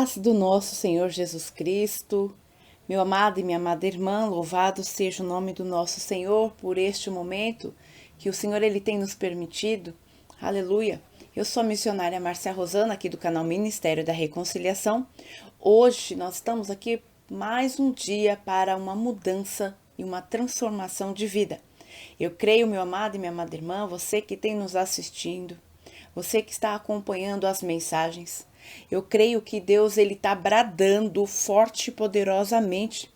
paz do nosso Senhor Jesus Cristo, meu amado e minha amada irmã, louvado seja o nome do nosso Senhor por este momento que o Senhor ele tem nos permitido. Aleluia! Eu sou a missionária Márcia Rosana, aqui do canal Ministério da Reconciliação. Hoje nós estamos aqui mais um dia para uma mudança e uma transformação de vida. Eu creio, meu amado e minha amada irmã, você que tem nos assistindo, você que está acompanhando as mensagens, eu creio que Deus ele está bradando forte e poderosamente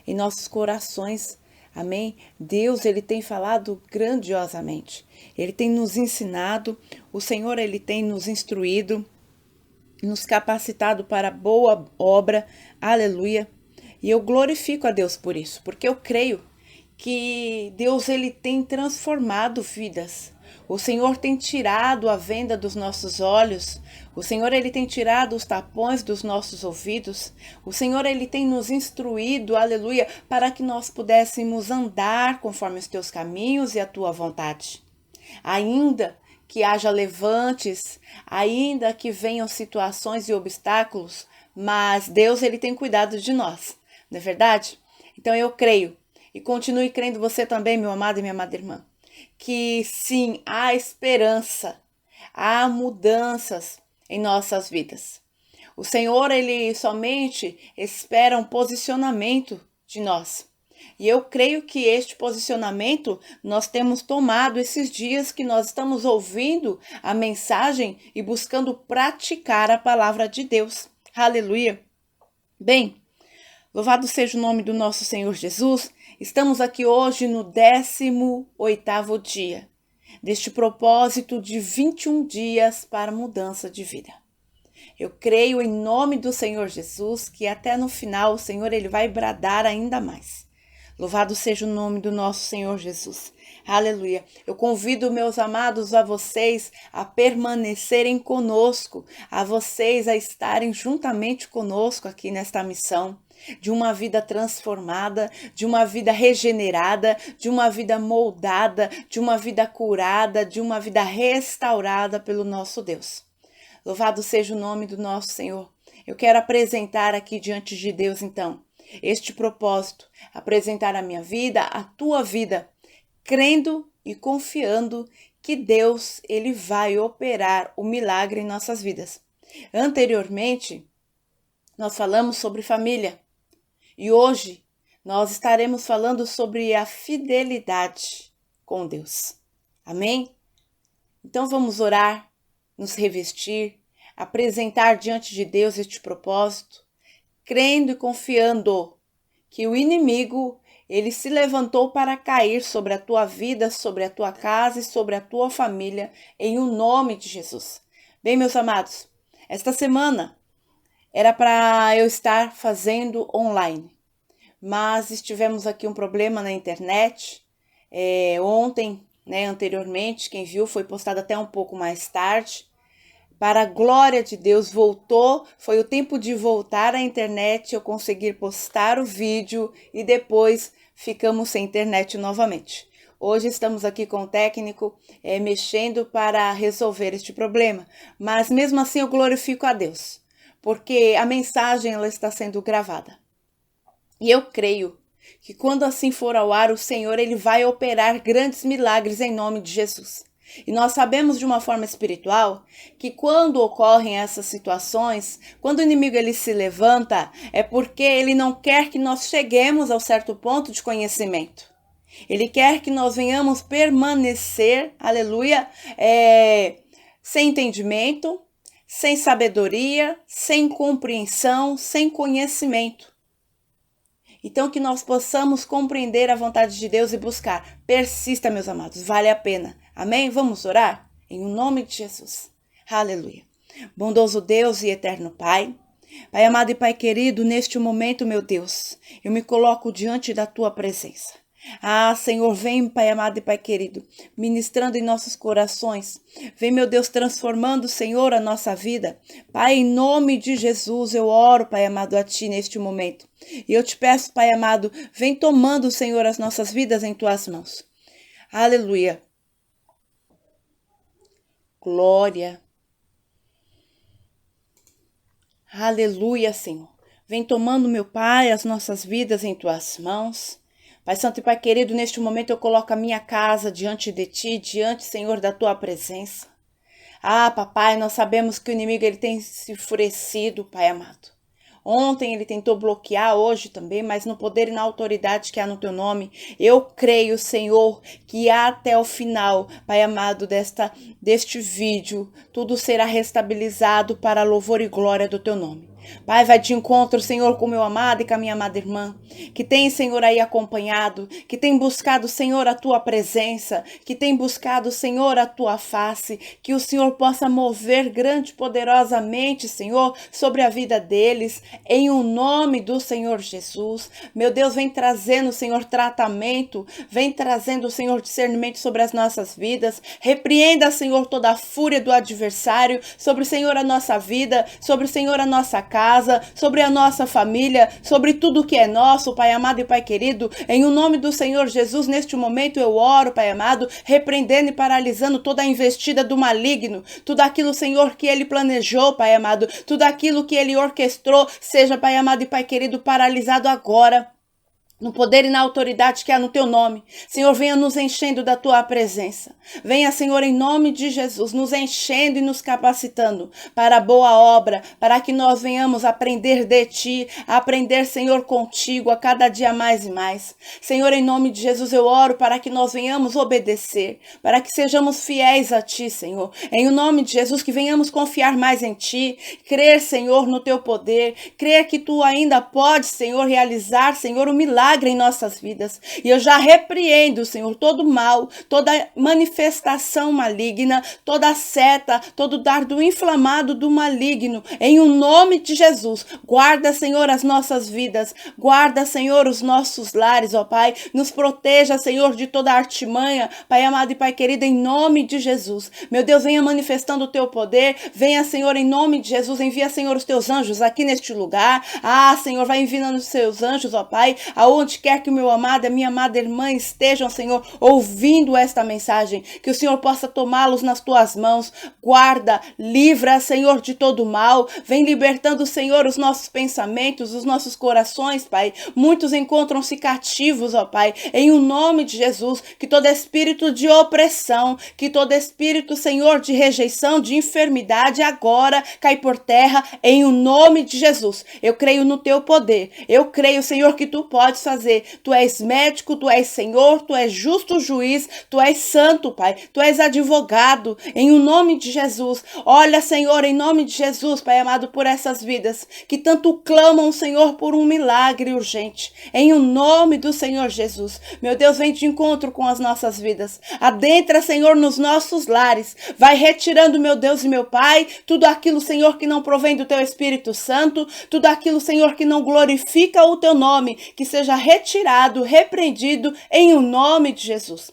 em nossos corações. Amém? Deus ele tem falado grandiosamente. Ele tem nos ensinado, o Senhor ele tem nos instruído, nos capacitado para boa obra. Aleluia. E eu glorifico a Deus por isso, porque eu creio que Deus ele tem transformado vidas. O Senhor tem tirado a venda dos nossos olhos. O Senhor ele tem tirado os tapões dos nossos ouvidos. O Senhor ele tem nos instruído, aleluia, para que nós pudéssemos andar conforme os teus caminhos e a tua vontade. Ainda que haja levantes, ainda que venham situações e obstáculos, mas Deus ele tem cuidado de nós, não é verdade? Então eu creio, e continue crendo você também, meu amado e minha amada irmã, que sim, há esperança, há mudanças em nossas vidas. O Senhor, ele somente espera um posicionamento de nós. E eu creio que este posicionamento nós temos tomado esses dias que nós estamos ouvindo a mensagem e buscando praticar a palavra de Deus. Aleluia. Bem, louvado seja o nome do nosso Senhor Jesus. Estamos aqui hoje no 18º dia deste propósito de 21 dias para mudança de vida. Eu creio em nome do Senhor Jesus que até no final o Senhor ele vai bradar ainda mais. Louvado seja o nome do nosso Senhor Jesus. Aleluia. Eu convido meus amados a vocês a permanecerem conosco, a vocês a estarem juntamente conosco aqui nesta missão de uma vida transformada, de uma vida regenerada, de uma vida moldada, de uma vida curada, de uma vida restaurada pelo nosso Deus. Louvado seja o nome do nosso Senhor. Eu quero apresentar aqui diante de Deus, então, este propósito, apresentar a minha vida, a tua vida, crendo e confiando que Deus, ele vai operar o milagre em nossas vidas. Anteriormente, nós falamos sobre família e hoje nós estaremos falando sobre a fidelidade com Deus. Amém? Então vamos orar, nos revestir, apresentar diante de Deus este propósito, crendo e confiando que o inimigo, ele se levantou para cair sobre a tua vida, sobre a tua casa e sobre a tua família, em o nome de Jesus. Bem, meus amados, esta semana era para eu estar fazendo online, mas tivemos aqui um problema na internet. Ontem, anteriormente, quem viu foi postado até um pouco mais tarde. Para a glória de Deus, voltou, foi o tempo de voltar à internet, eu conseguir postar o vídeo e depois ficamos sem internet novamente. Hoje estamos aqui com o técnico mexendo para resolver este problema, mas mesmo assim eu glorifico a Deus, porque a mensagem ela está sendo gravada. E eu creio que quando assim for ao ar, o Senhor ele vai operar grandes milagres em nome de Jesus. E nós sabemos de uma forma espiritual que quando ocorrem essas situações, quando o inimigo ele se levanta, é porque ele não quer que nós cheguemos ao certo ponto de conhecimento. Ele quer que nós venhamos permanecer, aleluia, sem entendimento, sem sabedoria, sem compreensão, sem conhecimento. Então que nós possamos compreender a vontade de Deus e buscar. Persista, meus amados, vale a pena. Amém? Vamos orar? Em nome de Jesus. Aleluia. Bondoso Deus e eterno Pai, Pai amado e Pai querido, neste momento, meu Deus, eu me coloco diante da Tua presença. Ah, Senhor, vem, Pai amado e Pai querido, ministrando em nossos corações. Vem, meu Deus, transformando, Senhor, a nossa vida. Pai, em nome de Jesus, eu oro, Pai amado, a Ti neste momento. E eu te peço, Pai amado, vem tomando, Senhor, as nossas vidas em Tuas mãos. Aleluia. Glória. Aleluia, Senhor. Vem tomando, meu Pai, as nossas vidas em tuas mãos. Pai Santo e Pai querido, neste momento eu coloco a minha casa diante de ti, diante, Senhor, da tua presença. Papai, nós sabemos que o inimigo ele tem se enfurecido, Pai amado. Ontem ele tentou bloquear, hoje também, mas no poder e na autoridade que há no teu nome, eu creio, Senhor, que até o final, Pai amado, deste vídeo, tudo será restabilizado para a louvor e glória do teu nome. Pai, vai de encontro, Senhor, com meu amado e com a minha amada irmã, que tem, Senhor, aí acompanhado, que tem buscado, Senhor, a tua presença, que tem buscado, Senhor, a tua face, que o Senhor possa mover grande e poderosamente, Senhor, sobre a vida deles, em o nome do Senhor Jesus. Meu Deus, vem trazendo, Senhor, tratamento, vem trazendo, Senhor, discernimento sobre as nossas vidas, repreenda, Senhor, toda a fúria do adversário sobre, Senhor, a nossa vida, sobre, Senhor, a nossa casa, sobre a nossa família, sobre tudo que é nosso, Pai amado e Pai querido. Em o nome do Senhor Jesus, neste momento eu oro, Pai amado, repreendendo e paralisando toda a investida do maligno, tudo aquilo, Senhor, que ele planejou, Pai amado, tudo aquilo que ele orquestrou, seja, Pai amado e Pai querido, paralisado agora. No poder e na autoridade que há no teu nome. Senhor, venha nos enchendo da tua presença. Venha, Senhor, em nome de Jesus, nos enchendo e nos capacitando para a boa obra, para que nós venhamos aprender de ti, aprender, Senhor, contigo a cada dia mais e mais. Senhor, em nome de Jesus, eu oro para que nós venhamos obedecer, para que sejamos fiéis a ti, Senhor. Em o nome de Jesus, que venhamos confiar mais em ti, crer, Senhor, no teu poder, crer que tu ainda podes, Senhor, realizar, Senhor, o milagre em nossas vidas. E eu já repreendo, Senhor, todo mal, toda manifestação maligna, toda seta, todo dardo inflamado do maligno, em o nome de Jesus. Guarda, Senhor, as nossas vidas, guarda, Senhor, os nossos lares, ó Pai, nos proteja, Senhor, de toda artimanha, Pai amado e Pai querido, em nome de Jesus. Meu Deus, venha manifestando o teu poder, venha, Senhor, em nome de Jesus, envia, Senhor, os teus anjos aqui neste lugar. Senhor, vai enviando os seus anjos, ó Pai, aonde quer que o meu amado e a minha amada irmã estejam, Senhor, ouvindo esta mensagem, que o Senhor possa tomá-los nas tuas mãos, guarda, livra, Senhor, de todo mal, vem libertando, Senhor, os nossos pensamentos, os nossos corações, Pai. Muitos encontram-se cativos, ó Pai, em o nome de Jesus, que todo espírito de opressão, que todo espírito, Senhor, de rejeição, de enfermidade, agora cai por terra, em o nome de Jesus. Eu creio no teu poder, eu creio, Senhor, que tu podes fazer. Tu és médico, tu és Senhor, tu és justo juiz, tu és santo, Pai, tu és advogado, em o nome de Jesus. Olha, Senhor, em nome de Jesus, Pai amado, por essas vidas que tanto clamam, Senhor, por um milagre urgente, em o nome do Senhor Jesus. Meu Deus, vem de encontro com as nossas vidas, adentra, Senhor, nos nossos lares, vai retirando, meu Deus e meu Pai, tudo aquilo, Senhor, que não provém do teu Espírito Santo, tudo aquilo, Senhor, que não glorifica o teu nome, que seja retirado, repreendido em o nome de Jesus.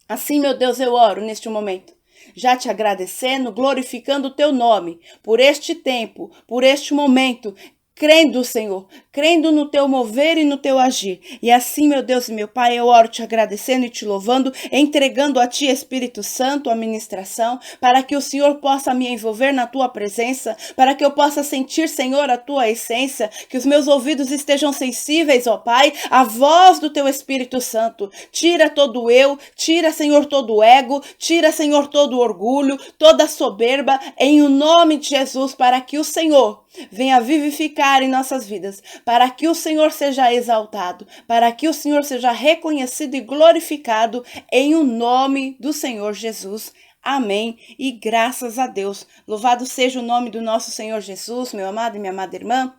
Assim, meu Deus, eu oro neste momento, já te agradecendo, glorificando o teu nome, por este tempo, por este momento, crendo, Senhor, crendo no teu mover e no teu agir. E assim, meu Deus e meu Pai, eu oro te agradecendo e te louvando, entregando a ti, Espírito Santo, a ministração, para que o Senhor possa me envolver na tua presença, para que eu possa sentir, Senhor, a tua essência, que os meus ouvidos estejam sensíveis, ó Pai, à voz do teu Espírito Santo. Tira todo eu, tira, Senhor, todo o ego, tira, Senhor, todo o orgulho, toda a soberba, em o nome de Jesus, para que o Senhor venha vivificar em nossas vidas, para que o Senhor seja exaltado, para que o Senhor seja reconhecido e glorificado em o nome do Senhor Jesus. Amém e graças a Deus. Louvado seja o nome do nosso Senhor Jesus, meu amado e minha amada irmã.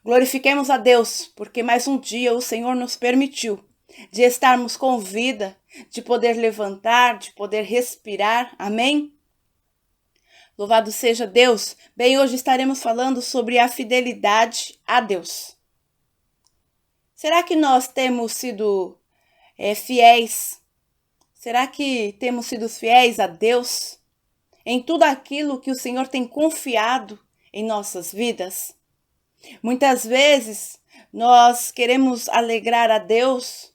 Glorifiquemos a Deus, porque mais um dia o Senhor nos permitiu de estarmos com vida, de poder levantar, de poder respirar. Amém? Louvado seja Deus. Bem, hoje estaremos falando sobre a fidelidade a Deus. Será que nós temos sido fiéis? Será que temos sido fiéis a Deus em tudo aquilo que o Senhor tem confiado em nossas vidas? Muitas vezes nós queremos alegrar a Deus,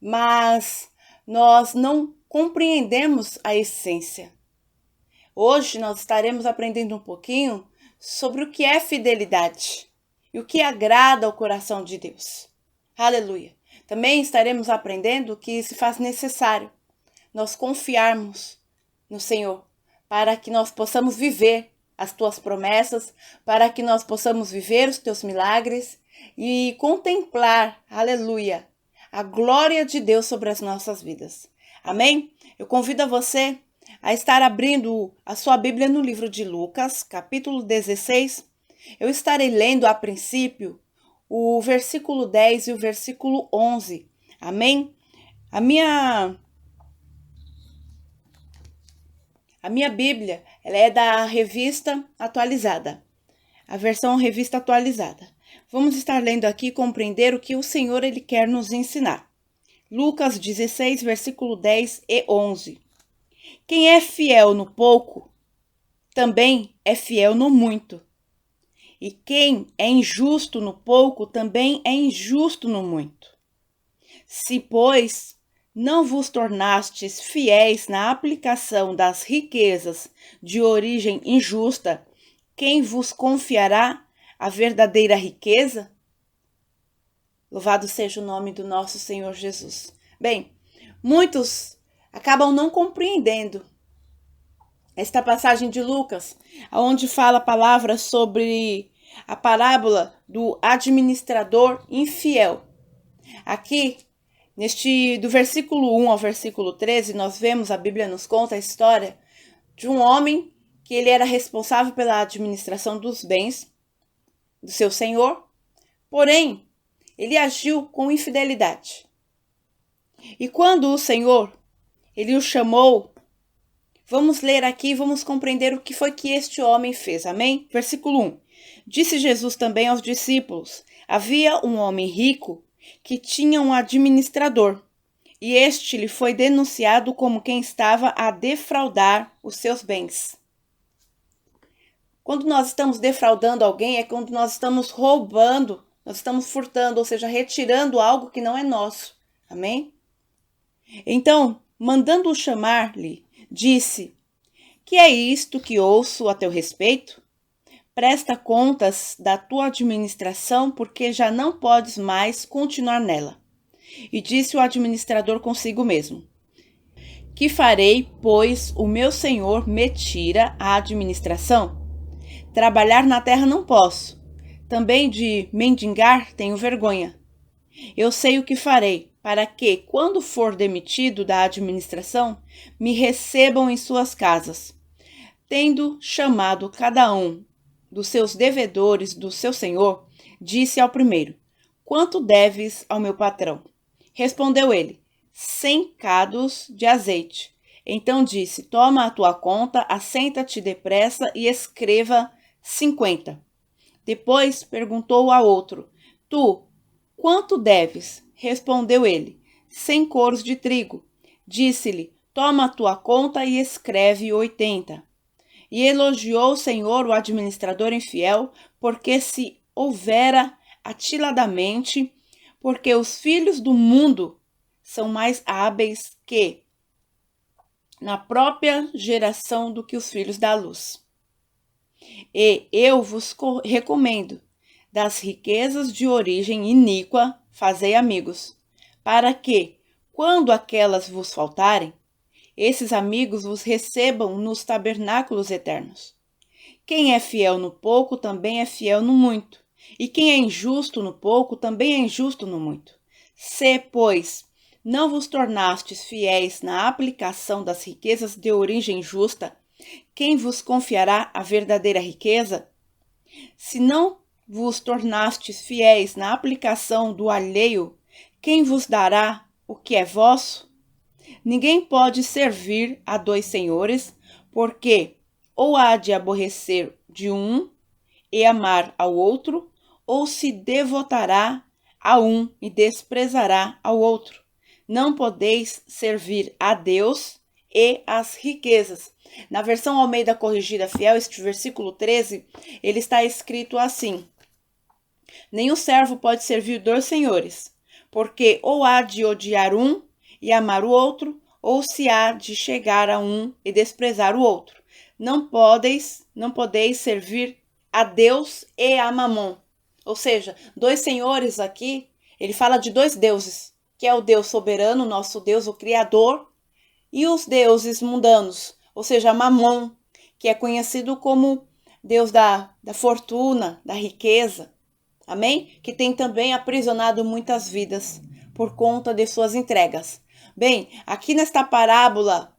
mas nós não compreendemos a essência. Hoje nós estaremos aprendendo um pouquinho sobre o que é fidelidade e o que agrada ao coração de Deus. Aleluia! Também estaremos aprendendo que se faz necessário nós confiarmos no Senhor para que nós possamos viver as tuas promessas, para que nós possamos viver os teus milagres e contemplar, aleluia, a glória de Deus sobre as nossas vidas. Amém? Eu convido a você a estar abrindo a sua Bíblia no livro de Lucas, capítulo 16. Eu estarei lendo a princípio o versículo 10 e o versículo 11. Amém? A minha Bíblia, ela é da Revista Atualizada, a versão Revista Atualizada. Vamos estar lendo aqui e compreender o que o Senhor ele quer nos ensinar. Lucas 16, versículo 10 e 11. Quem é fiel no pouco, também é fiel no muito. E quem é injusto no pouco, também é injusto no muito. Se, pois, não vos tornastes fiéis na aplicação das riquezas de origem injusta, quem vos confiará a verdadeira riqueza? Louvado seja o nome do nosso Senhor Jesus. Bem, muitos acabam não compreendendo esta passagem de Lucas, onde fala a palavra sobre a parábola do administrador infiel. Aqui, do versículo 1 ao versículo 13, nós vemos, a Bíblia nos conta a história de um homem que ele era responsável pela administração dos bens do seu senhor, porém, ele agiu com infidelidade. E quando o Senhor, ele o chamou, vamos ler aqui, vamos compreender o que foi que este homem fez, amém? Versículo 1. Disse Jesus também aos discípulos: havia um homem rico que tinha um administrador, e este lhe foi denunciado como quem estava a defraudar os seus bens. Quando nós estamos defraudando alguém, é quando nós estamos roubando, nós estamos furtando, ou seja, retirando algo que não é nosso. Amém? Então, mandando-o chamar-lhe, disse: que é isto que ouço a teu respeito? Presta contas da tua administração, porque já não podes mais continuar nela. E disse o administrador consigo mesmo: que farei, pois o meu senhor me tira a administração? Trabalhar na terra não posso. Também de mendigar tenho vergonha. Eu sei o que farei, para que, quando for demitido da administração, me recebam em suas casas. Tendo chamado cada um dos seus devedores do seu senhor, disse ao primeiro: quanto deves ao meu patrão? Respondeu ele: 100 cados de azeite. Então disse: toma a tua conta, assenta-te depressa e escreva 50. Depois perguntou ao outro: tu, quanto deves? Respondeu ele: 100 coros de trigo. Disse-lhe: toma a tua conta e escreve 80. E elogiou o Senhor o administrador infiel, porque se houvera atiladamente, porque os filhos do mundo são mais hábeis que na própria geração do que os filhos da luz. E eu vos recomendo, das riquezas de origem iníqua, fazei amigos, para que, quando aquelas vos faltarem, esses amigos vos recebam nos tabernáculos eternos. Quem é fiel no pouco também é fiel no muito, e quem é injusto no pouco também é injusto no muito. Se, pois, não vos tornastes fiéis na aplicação das riquezas de origem justa, quem vos confiará a verdadeira riqueza? Se não vos tornastes fiéis na aplicação do alheio, quem vos dará o que é vosso? Ninguém pode servir a dois senhores, porque ou há de aborrecer de um e amar ao outro, ou se devotará a um e desprezará ao outro. Não podeis servir a Deus e às riquezas. Na versão Almeida Corrigida Fiel, este versículo 13, ele está escrito assim: nenhum servo pode servir dois senhores, porque ou há de odiar um e amar o outro, ou se há de chegar a um e desprezar o outro. Não podeis servir a Deus e a Mamon. Ou seja, dois senhores aqui, ele fala de dois deuses, que é o Deus soberano, nosso Deus, o Criador, e os deuses mundanos, ou seja, Mamon, que é conhecido como Deus da fortuna, da riqueza. Amém? Que tem também aprisionado muitas vidas por conta de suas entregas. Bem, aqui nesta parábola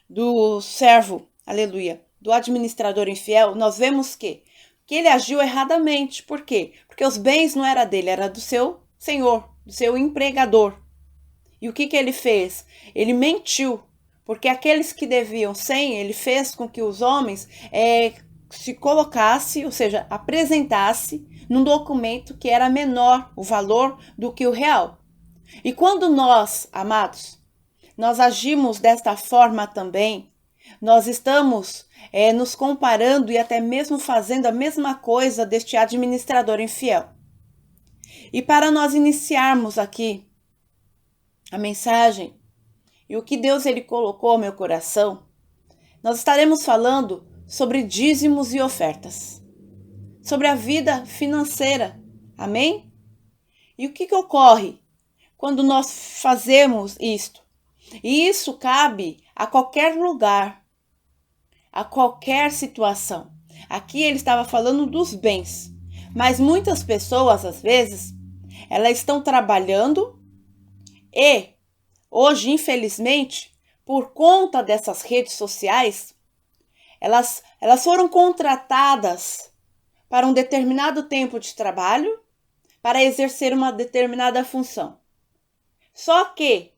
do servo, aleluia, do administrador infiel, nós vemos que ele agiu erradamente. Por quê? Porque os bens não era dele, era do seu senhor, do seu empregador. E o que ele fez? Ele mentiu, porque aqueles que deviam 100, ele fez com que os homens se colocasse, ou seja, apresentasse num documento que era menor o valor do que o real. E quando nós, amados, nós agimos desta forma também, nós estamos nos comparando e até mesmo fazendo a mesma coisa deste administrador infiel. E para nós iniciarmos aqui a mensagem e o que Deus ele colocou ao meu coração, nós estaremos falando sobre dízimos e ofertas, sobre a vida financeira, amém? E o que ocorre quando nós fazemos isto? E isso cabe a qualquer lugar, a qualquer situação. Aqui ele estava falando dos bens, mas muitas pessoas, às vezes, elas estão trabalhando e, hoje, infelizmente, por conta dessas redes sociais, elas foram contratadas para um determinado tempo de trabalho para exercer uma determinada função. Só que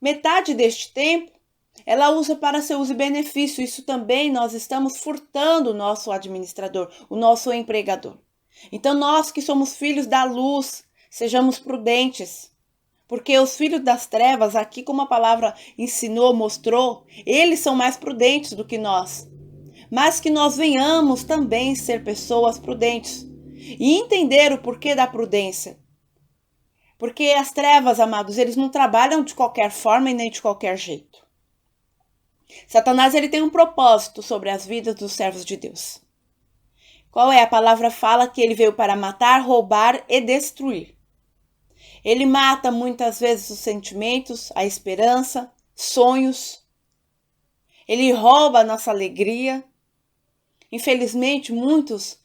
metade deste tempo ela usa para seu uso e benefício. Isso também nós estamos furtando o nosso administrador, o nosso empregador. Então nós que somos filhos da luz, sejamos prudentes. Porque os filhos das trevas, aqui como a palavra ensinou, mostrou, eles são mais prudentes do que nós. Mas que nós venhamos também ser pessoas prudentes e entender o porquê da prudência. Porque as trevas, amados, eles não trabalham de qualquer forma e nem de qualquer jeito. Satanás ele tem um propósito sobre as vidas dos servos de Deus. Qual é? A palavra fala que ele veio para matar, roubar e destruir. Ele mata muitas vezes os sentimentos, a esperança, sonhos. Ele rouba a nossa alegria. Infelizmente, muitos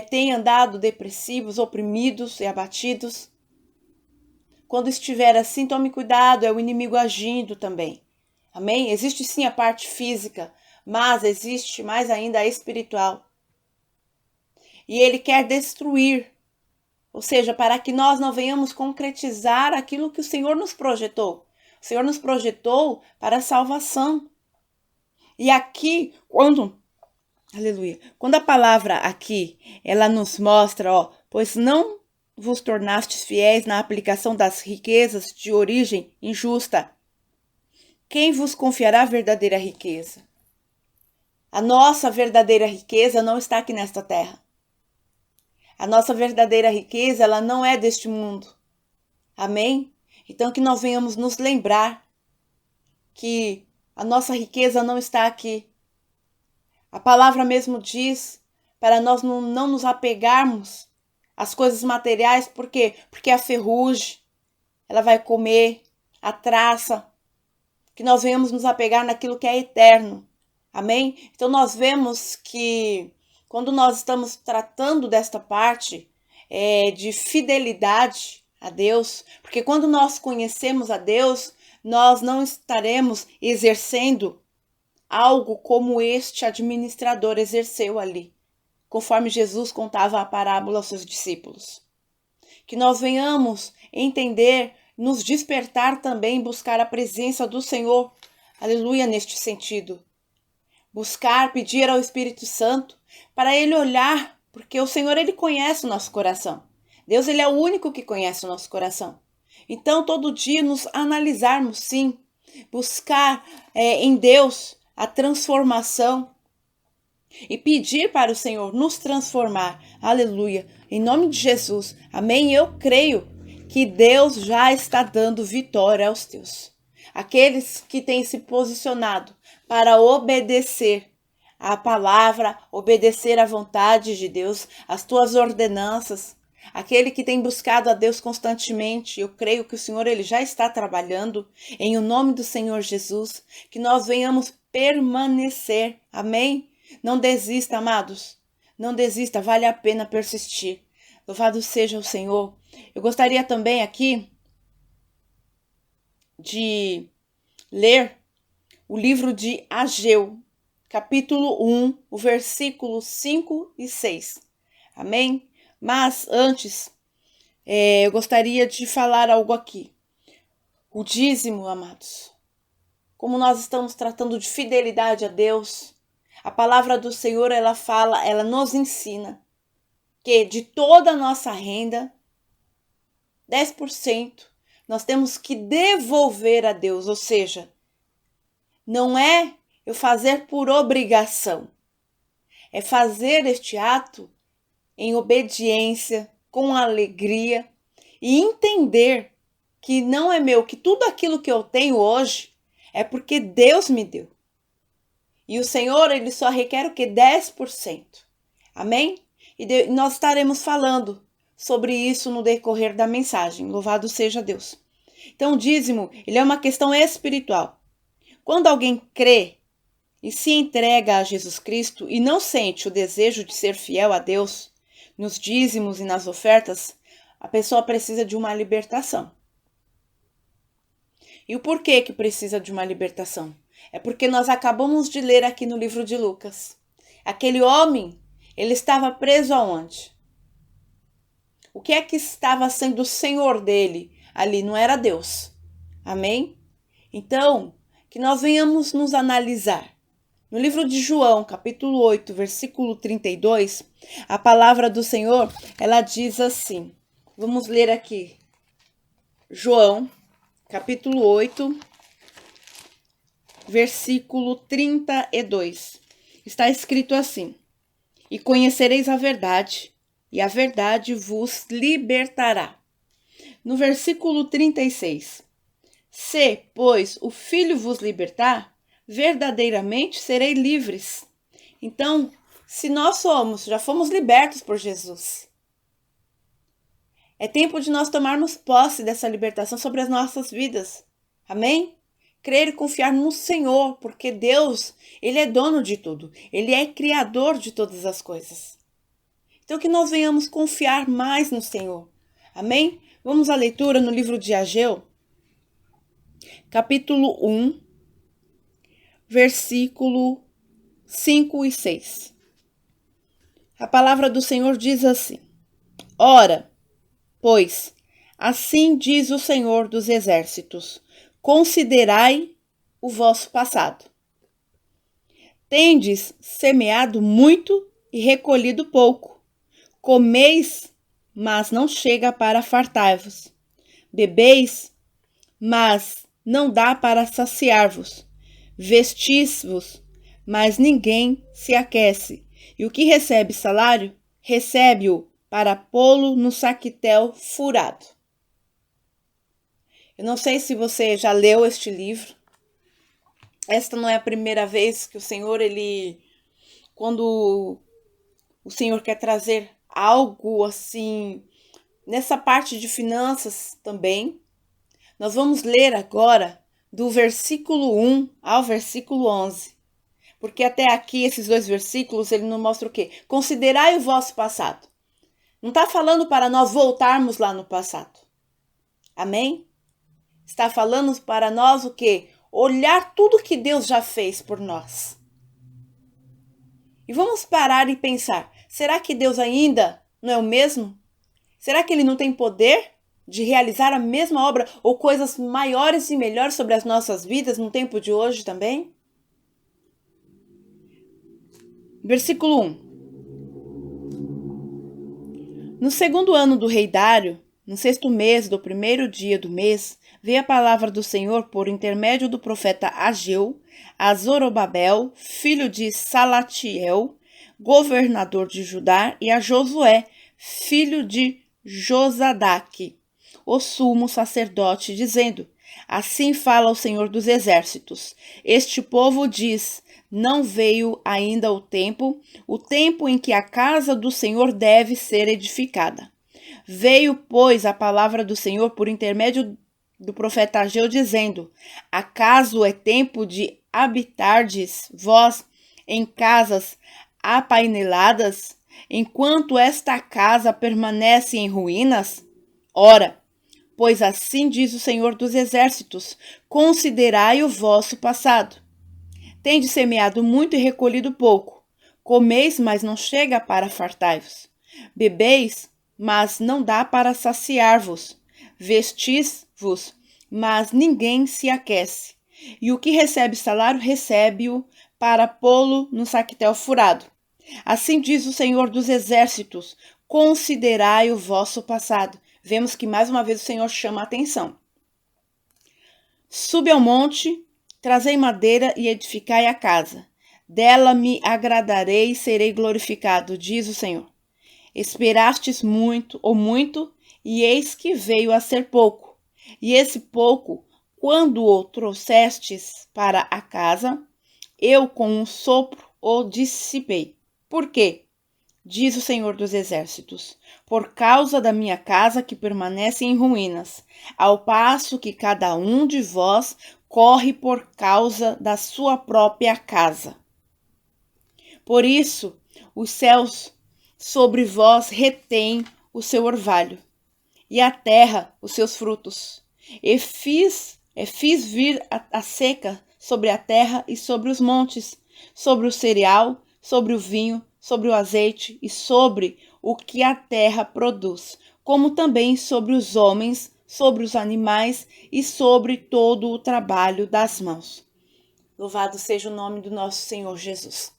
têm andado depressivos, oprimidos e abatidos. Quando estiver assim, tome cuidado, é o inimigo agindo também. Amém? Existe sim a parte física, mas existe mais ainda a espiritual. E ele quer destruir, ou seja, para que nós não venhamos concretizar aquilo que o Senhor nos projetou. O Senhor nos projetou para a salvação. E aqui, aleluia, quando a palavra aqui, ela nos mostra, pois não vos tornastes fiéis na aplicação das riquezas de origem injusta. Quem vos confiará a verdadeira riqueza? A nossa verdadeira riqueza não está aqui nesta terra. A nossa verdadeira riqueza, ela não é deste mundo. Amém? Então que nós venhamos nos lembrar que a nossa riqueza não está aqui. A palavra mesmo diz para nós não nos apegarmos às coisas materiais, por quê? Porque a ferrugem, ela vai comer, a traça, que nós venhamos nos apegar naquilo que é eterno. Amém? Então nós vemos que quando nós estamos tratando desta parte de fidelidade a Deus, porque quando nós conhecemos a Deus, nós não estaremos exercendo algo como este administrador exerceu ali, conforme Jesus contava a parábola aos seus discípulos. Que nós venhamos entender, nos despertar também, buscar a presença do Senhor, aleluia, neste sentido. Buscar, pedir ao Espírito Santo para Ele olhar, porque o Senhor, Ele conhece o nosso coração. Deus, Ele é o único que conhece o nosso coração. Então, todo dia nos analisarmos, sim, buscar em Deus a transformação e pedir para o Senhor nos transformar, aleluia, em nome de Jesus, amém? Eu creio que Deus já está dando vitória aos teus. Aqueles que têm se posicionado para obedecer a palavra, obedecer à vontade de Deus, as tuas ordenanças. Aquele que tem buscado a Deus constantemente, eu creio que o Senhor ele já está trabalhando em o nome do Senhor Jesus, que nós venhamos permanecer. Amém? Não desista, amados. Não desista, vale a pena persistir. Louvado seja o Senhor. Eu gostaria também aqui de ler o livro de Ageu, capítulo 1, o versículo 5 e 6. Amém? Mas antes, eu gostaria de falar algo aqui. O dízimo, amados. Como nós estamos tratando de fidelidade a Deus, a palavra do Senhor, ela fala, ela nos ensina que de toda a nossa renda, 10% nós temos que devolver a Deus, ou seja, não é eu fazer por obrigação, é fazer este ato em obediência, com alegria e entender que não é meu, que tudo aquilo que eu tenho hoje é porque Deus me deu. E o Senhor, ele só requer o que? 10%. Amém? E nós estaremos falando sobre isso no decorrer da mensagem. Louvado seja Deus. Então, o dízimo, ele é uma questão espiritual. Quando alguém crê e se entrega a Jesus Cristo e não sente o desejo de ser fiel a Deus, nos dízimos e nas ofertas, a pessoa precisa de uma libertação. E o porquê que precisa de uma libertação? É porque nós acabamos de ler aqui no livro de Lucas. Aquele homem, ele estava preso aonde? O que é que estava sendo o senhor dele ali? Não era Deus. Amém? Então, que nós venhamos nos analisar. No livro de João, capítulo 8, versículo 32, a palavra do Senhor, ela diz assim. Vamos ler aqui. João, capítulo 8, versículo 32. Está escrito assim: E conhecereis a verdade, e a verdade vos libertará. No versículo 36. Se, pois, o Filho vos libertar, verdadeiramente serei livres. Então, se nós já fomos libertos por Jesus, é tempo de nós tomarmos posse dessa libertação sobre as nossas vidas. Amém? Crer e confiar no Senhor, porque Deus, ele é dono de tudo. Ele é criador de todas as coisas. Então, que nós venhamos confiar mais no Senhor. Amém? Vamos à leitura no livro de Ageu, capítulo 1, versículo 5 e 6. A palavra do Senhor diz assim: Ora, pois, assim diz o Senhor dos Exércitos, considerai o vosso passado. Tendes semeado muito e recolhido pouco. Comeis, mas não chega para fartar-vos. Bebeis, mas não dá para saciar-vos. Vestis-vos, mas ninguém se aquece. E o que recebe salário, recebe-o para pô-lo no saquitel furado. Eu não sei se você já leu este livro. Esta não é a primeira vez que o Senhor, quando o Senhor quer trazer algo assim, nessa parte de finanças também, nós vamos ler agora do versículo 1 ao versículo 11. Porque até aqui, esses dois versículos, ele nos mostra o quê? Considerai o vosso passado. Não está falando para nós voltarmos lá no passado. Amém? Está falando para nós o quê? Olhar tudo que Deus já fez por nós. E vamos parar e pensar, será que Deus ainda não é o mesmo? Será que ele não tem poder de realizar a mesma obra ou coisas maiores e melhores sobre as nossas vidas no tempo de hoje também? Versículo 1. No segundo ano do rei Dário, no sexto mês do primeiro dia do mês, veio a palavra do Senhor por intermédio do profeta Ageu a Zorobabel, filho de Salatiel, governador de Judá, e a Josué, filho de Josadaque, o sumo sacerdote, dizendo: Assim fala o Senhor dos Exércitos. Este povo diz: não veio ainda o tempo em que a casa do Senhor deve ser edificada. Veio, pois, a palavra do Senhor por intermédio do profeta Ageu, dizendo: acaso é tempo de habitardes vós em casas apaineladas, enquanto esta casa permanece em ruínas? Ora, pois assim diz o Senhor dos Exércitos: considerai o vosso passado. Tendes semeado muito e recolhido pouco. Comeis, mas não chega para fartar-vos. Bebeis, mas não dá para saciar-vos. Vestis-vos, mas ninguém se aquece. E o que recebe salário, recebe-o para pô-lo no saquetel furado. Assim diz o Senhor dos Exércitos: considerai o vosso passado. Vemos que mais uma vez o Senhor chama a atenção. Subi ao monte, trazei madeira e edificai a casa. Dela me agradarei e serei glorificado, diz o Senhor. Esperastes muito, e eis que veio a ser pouco. E esse pouco, quando o trouxestes para a casa, eu com um sopro o dissipei. Por quê? Diz o Senhor dos Exércitos: por causa da minha casa que permanece em ruínas, ao passo que cada um de vós corre por causa da sua própria casa. Por isso, os céus sobre vós retêm o seu orvalho, e a terra os seus frutos. E fiz vir a seca sobre a terra e sobre os montes, sobre o cereal, sobre o vinho, sobre o azeite e sobre o que a terra produz, como também sobre os homens, sobre os animais e sobre todo o trabalho das mãos. Louvado seja o nome do nosso Senhor Jesus.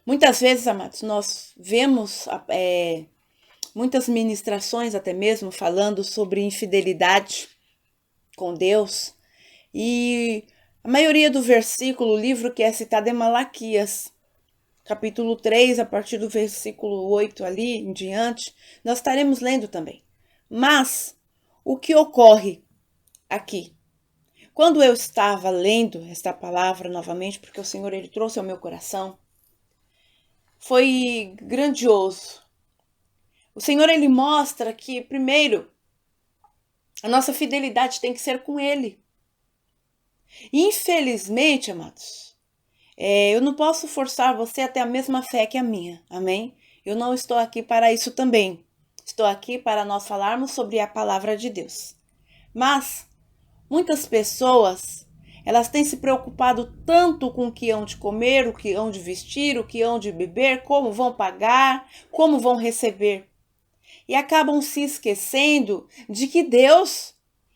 Muitas vezes, amados, nós vemos muitas ministrações até mesmo falando sobre infidelidade com Deus, e a maioria do versículo, o livro que é citado é Malaquias, capítulo 3, a partir do versículo 8 ali em diante, nós estaremos lendo também. Mas o que ocorre aqui? Quando eu estava lendo esta palavra novamente, porque o Senhor ele trouxe ao meu coração, foi grandioso. O Senhor ele mostra que, primeiro, a nossa fidelidade tem que ser com Ele. Infelizmente, amados, eu não posso forçar você a ter a mesma fé que a minha, amém? Eu não estou aqui para isso também. Estou aqui para nós falarmos sobre a palavra de Deus. Mas muitas pessoas, elas têm se preocupado tanto com o que hão de comer, o que hão de vestir, o que hão de beber, como vão pagar, como vão receber. E acabam se esquecendo de que Deus,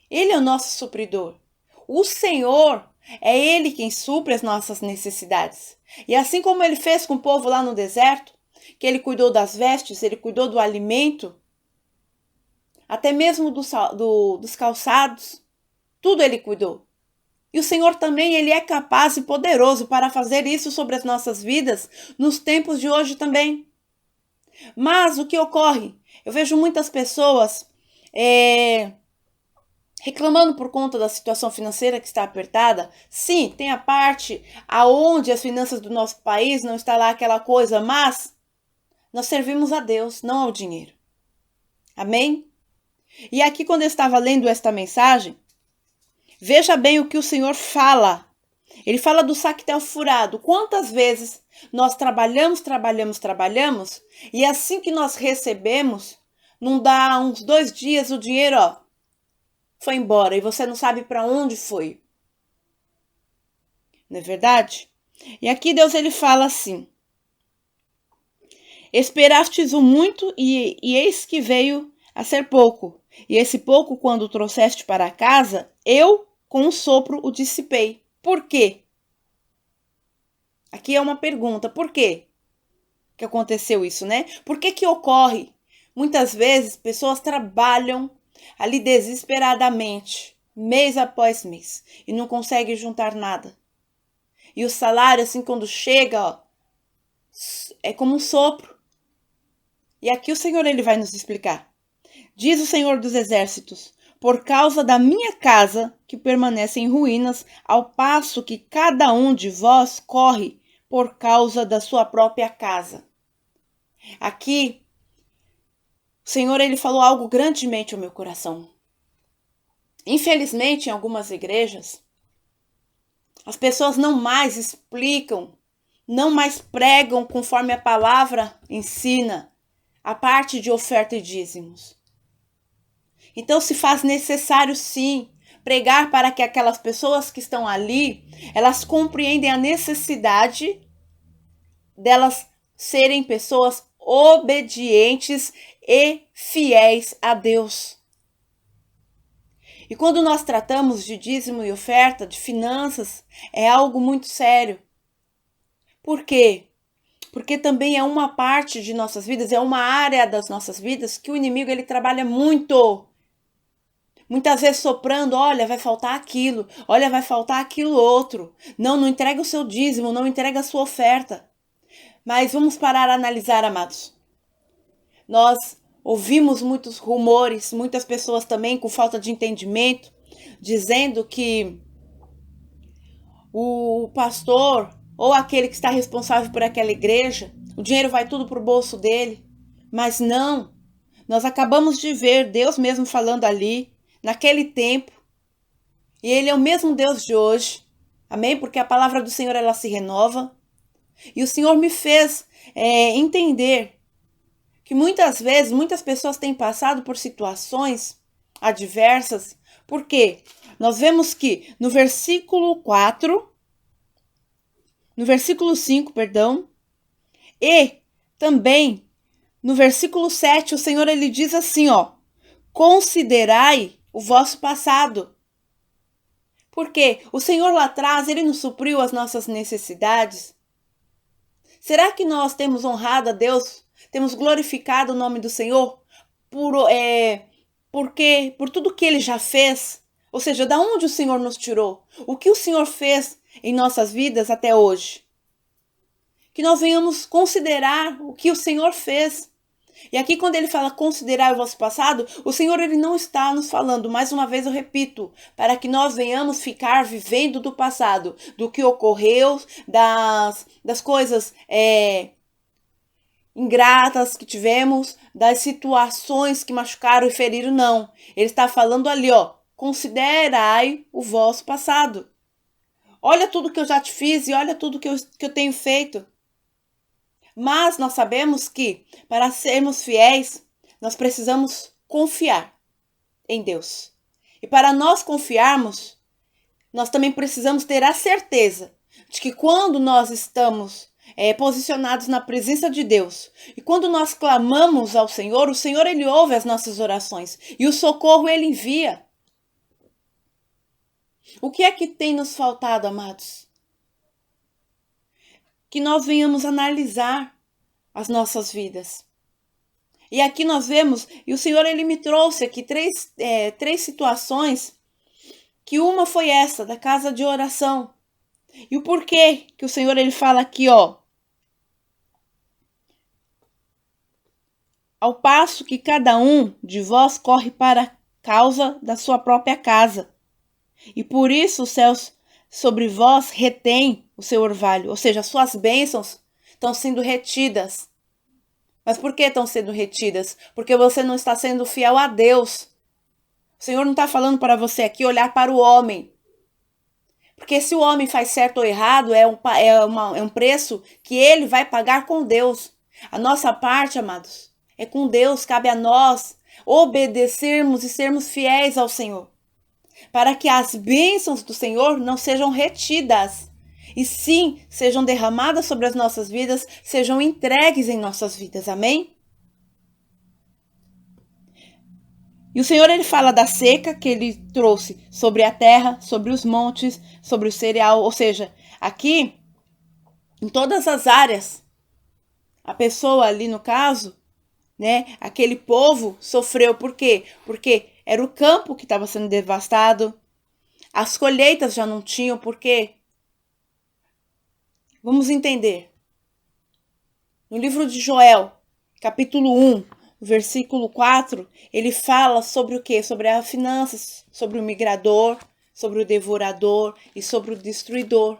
Ele é o nosso supridor. O Senhor é Ele quem supre as nossas necessidades. E assim como Ele fez com o povo lá no deserto, que Ele cuidou das vestes, Ele cuidou do alimento, até mesmo dos calçados, tudo Ele cuidou. E o Senhor também, Ele é capaz e poderoso para fazer isso sobre as nossas vidas nos tempos de hoje também. Mas o que ocorre? Eu vejo muitas pessoas reclamando por conta da situação financeira que está apertada. Sim, tem a parte aonde as finanças do nosso país não está lá aquela coisa, mas nós servimos a Deus, não ao dinheiro. Amém? E aqui quando eu estava lendo esta mensagem, veja bem o que o Senhor fala. Ele fala do saquetel furado. Quantas vezes nós trabalhamos, e assim que nós recebemos, não dá uns 2 dias, o dinheiro foi embora e você não sabe para onde foi. Não é verdade? E aqui Deus ele fala assim: esperastes o muito e eis que veio a ser pouco. E esse pouco, quando trouxeste para casa, eu com um sopro o dissipei. Por quê? Aqui é uma pergunta, por quê que aconteceu isso, né? Por que ocorre? Muitas vezes, pessoas trabalham ali desesperadamente, mês após mês, e não conseguem juntar nada. E o salário, assim, quando chega, é como um sopro. E aqui o Senhor, ele vai nos explicar. Diz o Senhor dos Exércitos: por causa da minha casa, que permanece em ruínas, ao passo que cada um de vós corre por causa da sua própria casa. Aqui, o Senhor ele falou algo grandemente ao meu coração. Infelizmente, em algumas igrejas, as pessoas não mais explicam, não mais pregam conforme a palavra ensina, a parte de oferta e dízimos. Então se faz necessário sim pregar para que aquelas pessoas que estão ali, elas compreendem a necessidade delas serem pessoas obedientes e fiéis a Deus. E quando nós tratamos de dízimo e oferta, de finanças, é algo muito sério. Por quê? Porque também é uma parte de nossas vidas, é uma área das nossas vidas que o inimigo ele trabalha muito. Muitas vezes soprando, olha, vai faltar aquilo, olha, vai faltar aquilo outro. Não entrega o seu dízimo, não entrega a sua oferta. Mas vamos parar a analisar, amados. Nós ouvimos muitos rumores, muitas pessoas também com falta de entendimento, dizendo que o pastor ou aquele que está responsável por aquela igreja, o dinheiro vai tudo para o bolso dele. Mas não, nós acabamos de ver Deus mesmo falando ali, naquele tempo, e Ele é o mesmo Deus de hoje, amém? Porque a palavra do Senhor ela se renova, e o Senhor me fez entender que muitas vezes, muitas pessoas têm passado por situações adversas, porque nós vemos que no versículo 5, e também no versículo 7, o Senhor ele diz assim, considerai o vosso passado. Porque o Senhor lá atrás, ele nos supriu as nossas necessidades. Será que nós temos honrado a Deus? Temos glorificado o nome do Senhor por tudo que Ele já fez? Ou seja, da onde o Senhor nos tirou? O que o Senhor fez em nossas vidas até hoje? Que nós venhamos considerar o que o Senhor fez. E aqui quando ele fala considerar o vosso passado, o Senhor ele não está nos falando, mais uma vez eu repito, para que nós venhamos ficar vivendo do passado, do que ocorreu, das coisas ingratas que tivemos, das situações que machucaram e feriram, não. Ele está falando ali, considerai o vosso passado. Olha tudo que eu já te fiz e olha tudo que eu tenho feito. Mas nós sabemos que, para sermos fiéis, nós precisamos confiar em Deus. E para nós confiarmos, nós também precisamos ter a certeza de que quando nós estamos posicionados na presença de Deus, e quando nós clamamos ao Senhor, o Senhor ele ouve as nossas orações, e o socorro ele envia. O que é que tem nos faltado, amados? Que nós venhamos analisar as nossas vidas. E aqui nós vemos, e o Senhor ele me trouxe aqui três situações, que uma foi essa, da casa de oração. E o porquê que o Senhor ele fala aqui, ao passo que cada um de vós corre para a causa da sua própria casa. E por isso os céus sobre vós retêm o seu orvalho, ou seja, as suas bênçãos estão sendo retidas. Mas por que estão sendo retidas? Porque você não está sendo fiel a Deus. O Senhor não está falando para você aqui olhar para o homem. Porque se o homem faz certo ou errado, é um preço que ele vai pagar com Deus. A nossa parte, amados, é com Deus. Cabe a nós obedecermos e sermos fiéis ao Senhor. Para que as bênçãos do Senhor não sejam retidas. E sim, sejam derramadas sobre as nossas vidas, sejam entregues em nossas vidas. Amém? E o Senhor ele fala da seca que ele trouxe sobre a terra, sobre os montes, sobre o cereal. Ou seja, aqui, em todas as áreas, a pessoa ali no caso, aquele povo sofreu. Por quê? Porque era o campo que estava sendo devastado. As colheitas já não tinham, porque vamos entender. No livro de Joel, capítulo 1, o versículo 4, ele fala sobre o quê? Sobre as finanças, sobre o migrador, sobre o devorador e sobre o destruidor.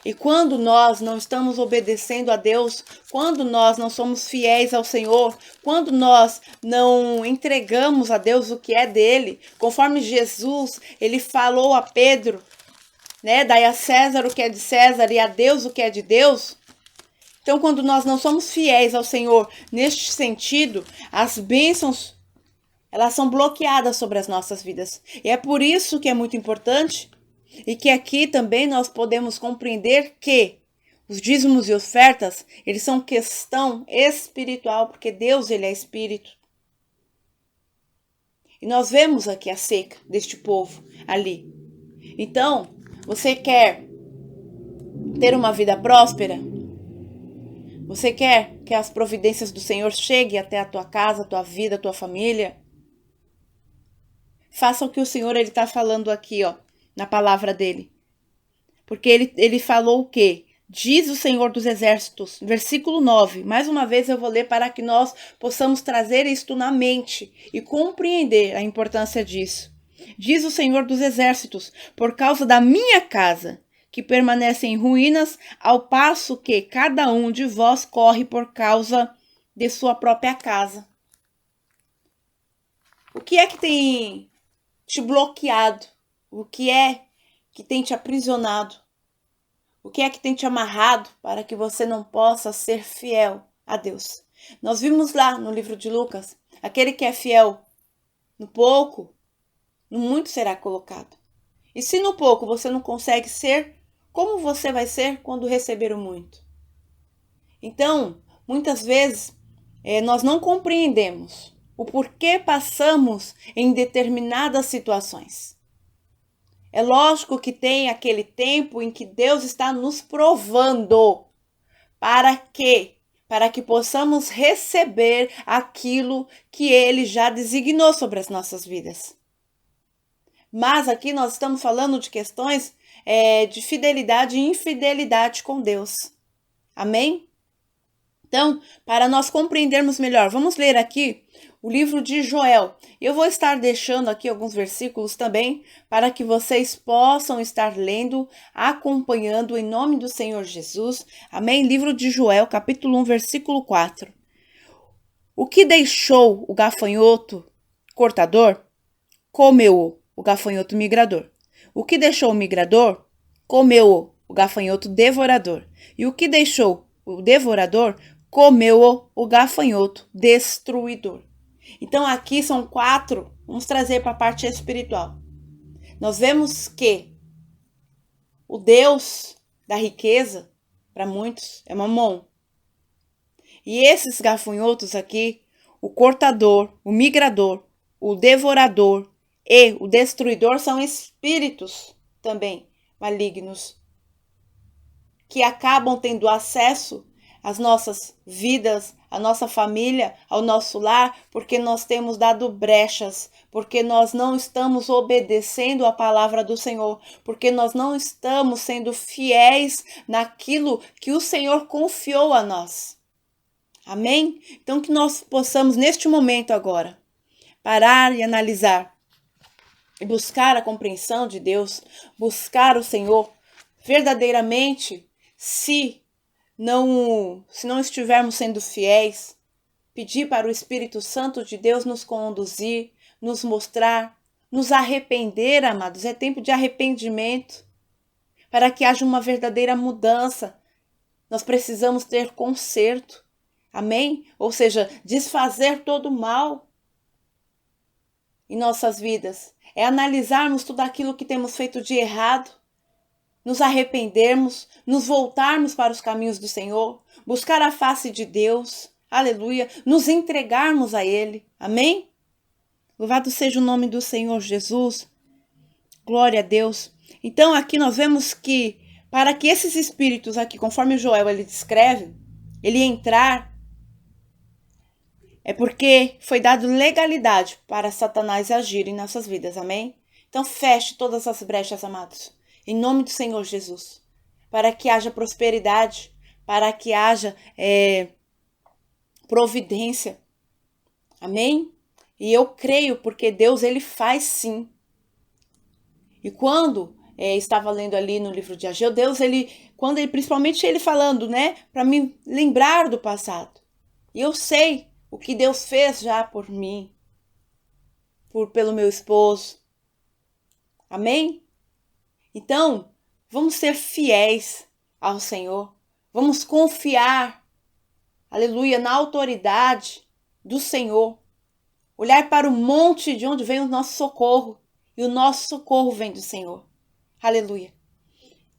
E quando nós não estamos obedecendo a Deus, quando nós não somos fiéis ao Senhor, quando nós não entregamos a Deus o que é dele, conforme Jesus, ele falou a Pedro, né, dai a César o que é de César e a Deus o que é de Deus. Então, quando nós não somos fiéis ao Senhor neste sentido, as bênçãos, elas são bloqueadas sobre as nossas vidas. E é por isso que é muito importante e que aqui também nós podemos compreender que os dízimos e ofertas, eles são questão espiritual, porque Deus, ele é espírito. E nós vemos aqui a seca deste povo ali. Então, você quer ter uma vida próspera? Você quer que as providências do Senhor cheguem até a tua casa, a tua vida, a tua família? Faça o que o Senhor está falando aqui, ó, na palavra dele. Porque ele falou o quê? Diz o Senhor dos Exércitos, versículo 9. Mais uma vez eu vou ler para que nós possamos trazer isto na mente e compreender a importância disso. Diz o Senhor dos Exércitos, por causa da minha casa, que permanece em ruínas, ao passo que cada um de vós corre por causa de sua própria casa. O que é que tem te bloqueado? O que é que tem te aprisionado? O que é que tem te amarrado para que você não possa ser fiel a Deus? Nós vimos lá no livro de Lucas, aquele que é fiel no pouco, no muito será colocado. E se no pouco você não consegue ser, como você vai ser quando receber o muito? Então, muitas vezes, nós não compreendemos o porquê passamos em determinadas situações. É lógico que tem aquele tempo em que Deus está nos provando. Para quê? Para que possamos receber aquilo que Ele já designou sobre as nossas vidas. Mas aqui nós estamos falando de questões de fidelidade e infidelidade com Deus. Amém? Então, para nós compreendermos melhor, vamos ler aqui o livro de Joel. Eu vou estar deixando aqui alguns versículos também para que vocês possam estar lendo, acompanhando em nome do Senhor Jesus. Amém? Livro de Joel, capítulo 1, versículo 4. O que deixou o gafanhoto cortador, comeu o gafanhoto migrador. O que deixou o migrador, comeu o gafanhoto devorador. E o que deixou o devorador, comeu o gafanhoto destruidor. Então aqui são 4, vamos trazer para a parte espiritual. Nós vemos que o Deus da riqueza, para muitos, é Mamon. E esses gafanhotos aqui, o cortador, o migrador, o devorador e o destruidor são espíritos também malignos, que acabam tendo acesso às nossas vidas, à nossa família, ao nosso lar, porque nós temos dado brechas, porque nós não estamos obedecendo a palavra do Senhor, porque nós não estamos sendo fiéis naquilo que o Senhor confiou a nós. Amém? Então que nós possamos neste momento agora parar e analisar e buscar a compreensão de Deus, buscar o Senhor verdadeiramente, se não estivermos sendo fiéis, pedir para o Espírito Santo de Deus nos conduzir, nos mostrar, nos arrepender, amados. É tempo de arrependimento, para que haja uma verdadeira mudança. Nós precisamos ter conserto, amém? Ou seja, desfazer todo o mal em nossas vidas. É analisarmos tudo aquilo que temos feito de errado, nos arrependermos, nos voltarmos para os caminhos do Senhor, buscar a face de Deus, aleluia, nos entregarmos a Ele, amém? Louvado seja o nome do Senhor Jesus, glória a Deus. Então aqui nós vemos que, para que esses espíritos aqui, conforme Joel ele descreve, ele entrar, é porque foi dado legalidade para Satanás agir em nossas vidas, amém? Então feche todas as brechas, amados, em nome do Senhor Jesus, para que haja prosperidade, para que haja providência, Amém? E eu creio porque Deus, ele faz sim. E quando estava lendo ali no livro de Ageu, Deus, principalmente ele falando, né, para me lembrar do passado. E eu sei o que Deus fez já por mim, pelo meu esposo. Amém? Então, vamos ser fiéis ao Senhor. Vamos confiar, aleluia, na autoridade do Senhor. Olhar para o monte de onde vem o nosso socorro. E o nosso socorro vem do Senhor. Aleluia.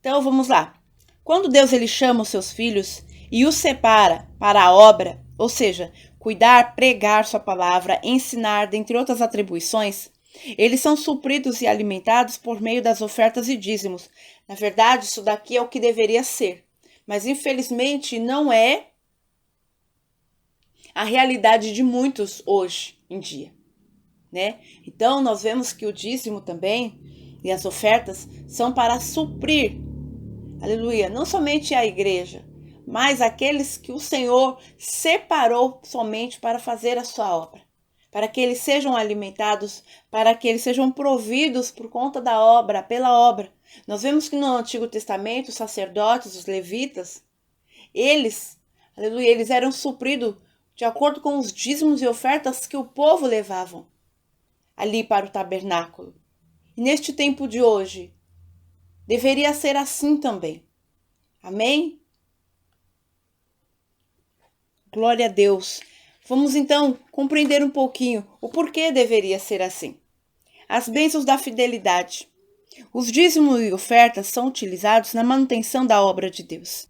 Então, vamos lá. Quando Deus ele chama os seus filhos e os separa para a obra, ou seja, cuidar, pregar sua palavra, ensinar, dentre outras atribuições, eles são supridos e alimentados por meio das ofertas e dízimos. Na verdade, isso daqui é o que deveria ser. Mas, infelizmente, não é a realidade de muitos hoje em dia, né? Então, nós vemos que o dízimo também e as ofertas são para suprir, aleluia, não somente a igreja, mas aqueles que o Senhor separou somente para fazer a sua obra, para que eles sejam alimentados, para que eles sejam providos por conta da obra, pela obra. Nós vemos que no Antigo Testamento, os sacerdotes, os levitas, eles, aleluia, eles eram supridos de acordo com os dízimos e ofertas que o povo levavam ali para o tabernáculo. E neste tempo de hoje, deveria ser assim também. Amém? Glória a Deus. Vamos então compreender um pouquinho o porquê deveria ser assim. As bênçãos da fidelidade. Os dízimos e ofertas são utilizados na manutenção da obra de Deus.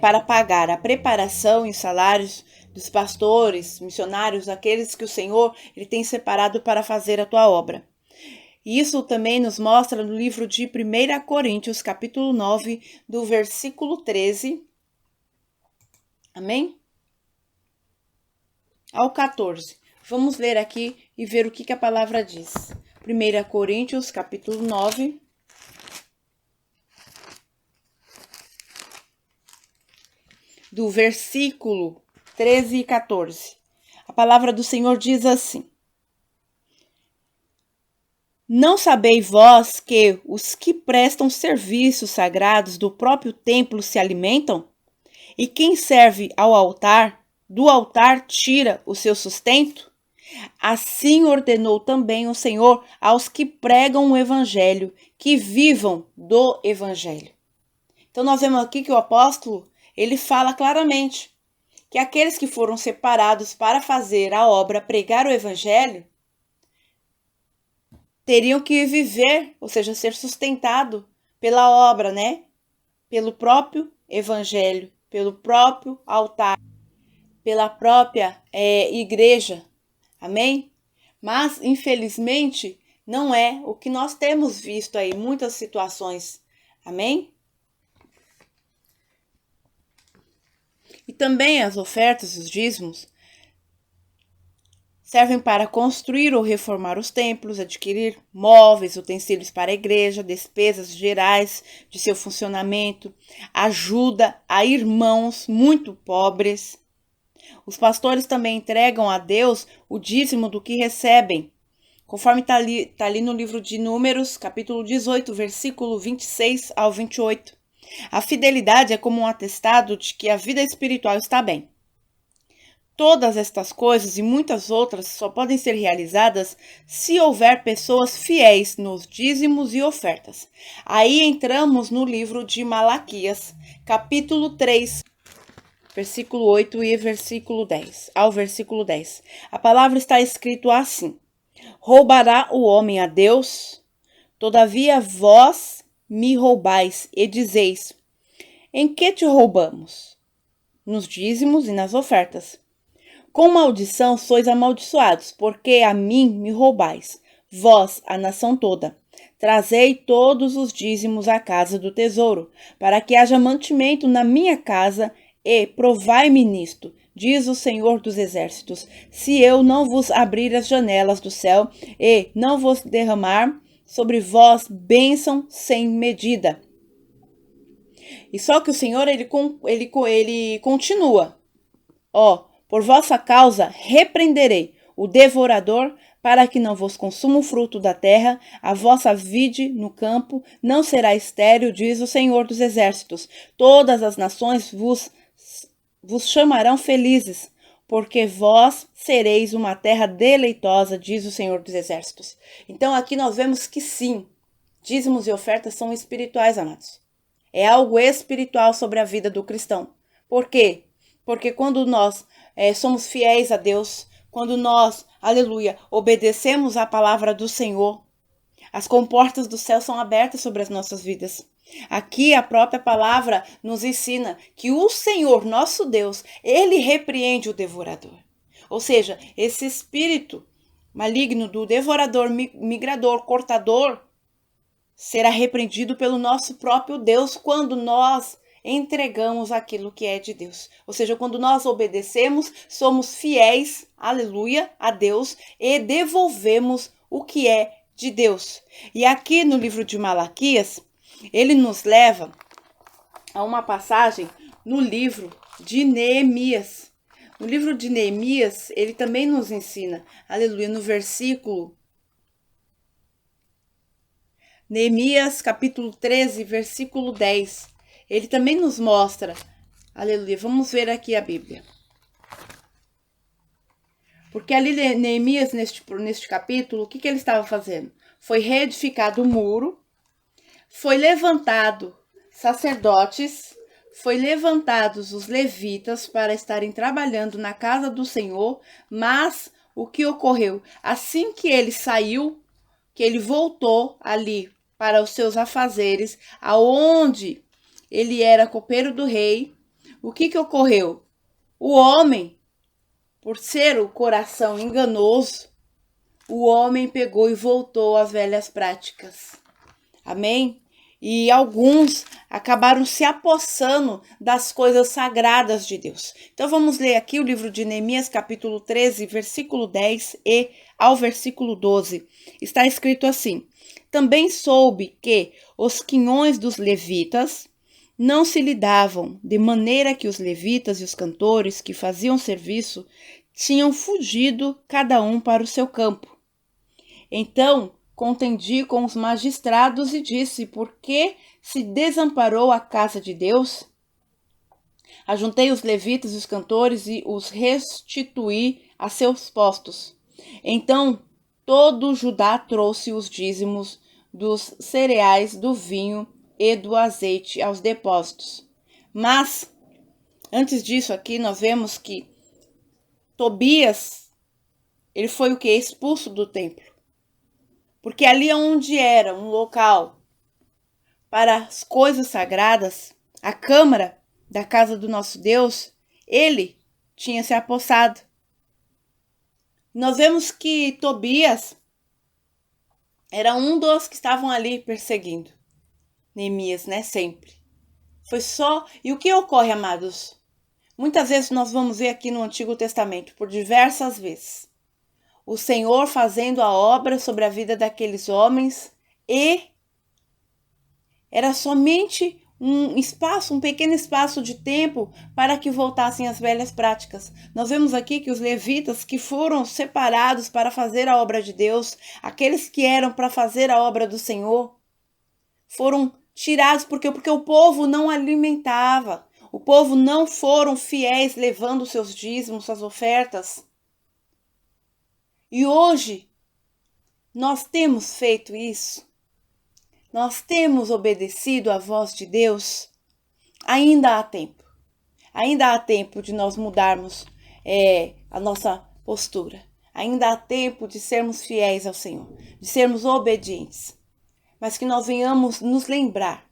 Para pagar a preparação e os salários dos pastores, missionários, aqueles que o Senhor ele tem separado para fazer a tua obra. E isso também nos mostra no livro de 1 Coríntios, capítulo 9, do versículo 13. Amém? Ao 14. Vamos ler aqui e ver o que a palavra diz. 1 Coríntios, capítulo 9. Do versículo 13 e 14. A palavra do Senhor diz assim: Não sabeis vós que os que prestam serviços sagrados do próprio templo se alimentam? E quem serve ao altar, do altar tira o seu sustento? Assim ordenou também o Senhor aos que pregam o evangelho, que vivam do evangelho. Então nós vemos aqui que o apóstolo, ele fala claramente que aqueles que foram separados para fazer a obra, pregar o evangelho, teriam que viver, ou seja, ser sustentado pela obra, né? Pelo próprio evangelho, pelo próprio altar, pela própria igreja. Amém? Mas, infelizmente, não é o que nós temos visto aí em muitas situações. Amém? E também as ofertas e os dízimos servem para construir ou reformar os templos, adquirir móveis, utensílios para a igreja, despesas gerais de seu funcionamento, ajuda a irmãos muito pobres. Os pastores também entregam a Deus o dízimo do que recebem, conforme está ali no livro de Números, capítulo 18, versículo 26 ao 28. A fidelidade é como um atestado de que a vida espiritual está bem. Todas estas coisas e muitas outras só podem ser realizadas se houver pessoas fiéis nos dízimos e ofertas. Aí entramos no livro de Malaquias, capítulo 3, versículo 8 e versículo 10, ao versículo 10. A palavra está escrito assim: Roubará o homem a Deus? Todavia vós me roubais e dizeis: Em que te roubamos? Nos dízimos e nas ofertas. Com maldição sois amaldiçoados, porque a mim me roubais, vós, a nação toda. Trazei todos os dízimos à casa do tesouro, para que haja mantimento na minha casa, e provai-me nisto, diz o Senhor dos Exércitos, se eu não vos abrir as janelas do céu, e não vos derramar sobre vós bênção sem medida. E só que o Senhor, ele continua. Por vossa causa repreenderei o devorador, para que não vos consuma o fruto da terra, a vossa vide no campo não será estéril, diz o Senhor dos Exércitos. Todas as nações vos chamarão felizes, porque vós sereis uma terra deleitosa, diz o Senhor dos Exércitos. Então aqui nós vemos que sim, dízimos e ofertas são espirituais, amados. É algo espiritual sobre a vida do cristão. Por quê? Porque quando nós somos fiéis a Deus, quando nós, aleluia, obedecemos à palavra do Senhor, as comportas do céu são abertas sobre as nossas vidas. Aqui a própria palavra nos ensina que o Senhor, nosso Deus, ele repreende o devorador. Ou seja, esse espírito maligno do devorador, migrador, cortador, será repreendido pelo nosso próprio Deus quando nós entregamos aquilo que é de Deus. Ou seja, quando nós obedecemos, somos fiéis, aleluia, a Deus e devolvemos o que é de Deus. E aqui no livro de Malaquias, ele nos leva a uma passagem no livro de Neemias. No livro de Neemias, ele também nos ensina, aleluia, no versículo Neemias capítulo 13, versículo 10. Ele também nos mostra, aleluia, vamos ver aqui a Bíblia. Porque ali Neemias, neste capítulo, o que ele estava fazendo? Foi reedificado o muro, foi levantado sacerdotes, foi levantados os levitas para estarem trabalhando na casa do Senhor, mas o que ocorreu? Assim que ele saiu, que ele voltou ali para os seus afazeres, aonde ele era copeiro do rei, o que ocorreu? O homem, por ser o coração enganoso, o homem pegou e voltou às velhas práticas. Amém? E alguns acabaram se apossando das coisas sagradas de Deus. Então vamos ler aqui o livro de Neemias, capítulo 13, versículo 10 e ao versículo 12. Está escrito assim: Também soube que os quinhões dos levitas não se lidavam, de maneira que os levitas e os cantores que faziam serviço tinham fugido cada um para o seu campo. Então contendi com os magistrados e disse: Por que se desamparou a casa de Deus? Ajuntei os levitas e os cantores e os restituí a seus postos. Então todo Judá trouxe os dízimos dos cereais, do vinho e do azeite aos depósitos. Mas, antes disso aqui, nós vemos que Tobias, ele foi o que? Expulso do templo. Porque ali onde era um local para as coisas sagradas, a câmara da casa do nosso Deus, ele tinha se apossado. Nós vemos que Tobias era um dos que estavam ali perseguindo Neemias, né? Sempre. Foi só... E o que ocorre, amados? Muitas vezes nós vamos ver aqui no Antigo Testamento, por diversas vezes, o Senhor fazendo a obra sobre a vida daqueles homens e era somente um pequeno espaço de tempo para que voltassem às velhas práticas. Nós vemos aqui que os levitas que foram separados para fazer a obra de Deus, aqueles que eram para fazer a obra do Senhor, foram tirados porque o povo não alimentava. O povo não foram fiéis levando seus dízimos, suas ofertas. E hoje nós temos feito isso. Nós temos obedecido à voz de Deus. Ainda há tempo. Ainda há tempo de nós mudarmos a nossa postura. Ainda há tempo de sermos fiéis ao Senhor, de sermos obedientes. Mas que nós venhamos nos lembrar.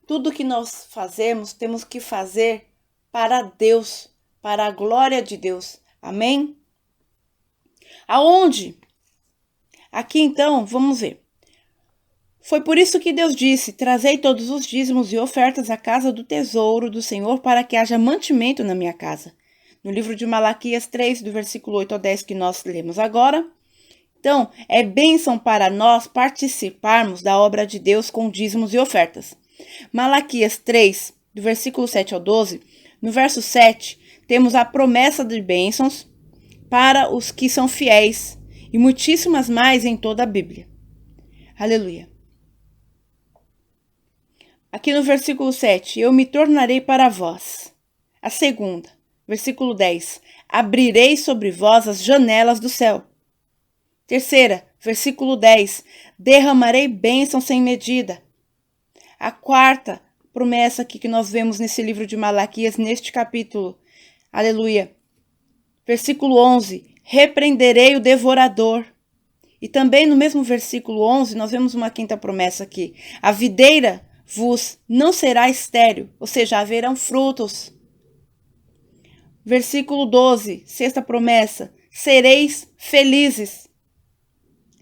Tudo que nós fazemos, temos que fazer para Deus, para a glória de Deus. Amém? Aonde? Aqui então, vamos ver. Foi por isso que Deus disse: Trazei todos os dízimos e ofertas à casa do tesouro do Senhor, para que haja mantimento na minha casa. No livro de Malaquias 3, do versículo 8 ao 10, que nós lemos agora. Então, é bênção para nós participarmos da obra de Deus com dízimos e ofertas. Malaquias 3, do versículo 7 ao 12, no verso 7, temos a promessa de bênçãos para os que são fiéis e muitíssimas mais em toda a Bíblia. Aleluia. Aqui no versículo 7, eu me tornarei para vós. A segunda, versículo 10, abrirei sobre vós as janelas do céu. Terceira, versículo 10, derramarei bênção sem medida. A quarta promessa aqui que nós vemos nesse livro de Malaquias, neste capítulo, aleluia. Versículo 11, repreenderei o devorador. E também no mesmo versículo 11, nós vemos uma quinta promessa aqui. A videira vos não será estéril, ou seja, haverão frutos. Versículo 12, sexta promessa, sereis felizes.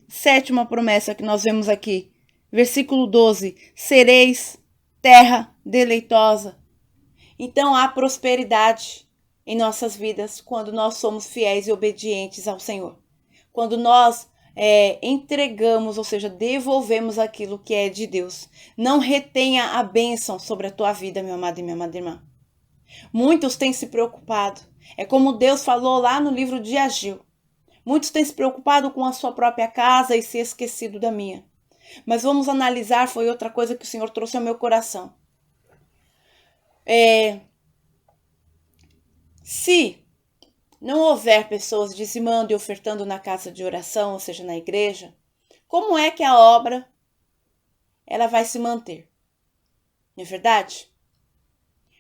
Sétima promessa que nós vemos aqui, versículo 12, sereis terra deleitosa. Então há prosperidade em nossas vidas quando nós somos fiéis e obedientes ao Senhor. Quando nós entregamos, ou seja, devolvemos aquilo que é de Deus. Não retenha a bênção sobre a tua vida, meu amado e minha amada irmã. Muitos têm se preocupado. É como Deus falou lá no livro de Ageu. Muitos têm se preocupado com a sua própria casa e se esquecido da minha. Mas vamos analisar, foi outra coisa que o Senhor trouxe ao meu coração. Se não houver pessoas dizimando e ofertando na casa de oração, ou seja, na igreja, como é que a obra ela vai se manter? Não é verdade?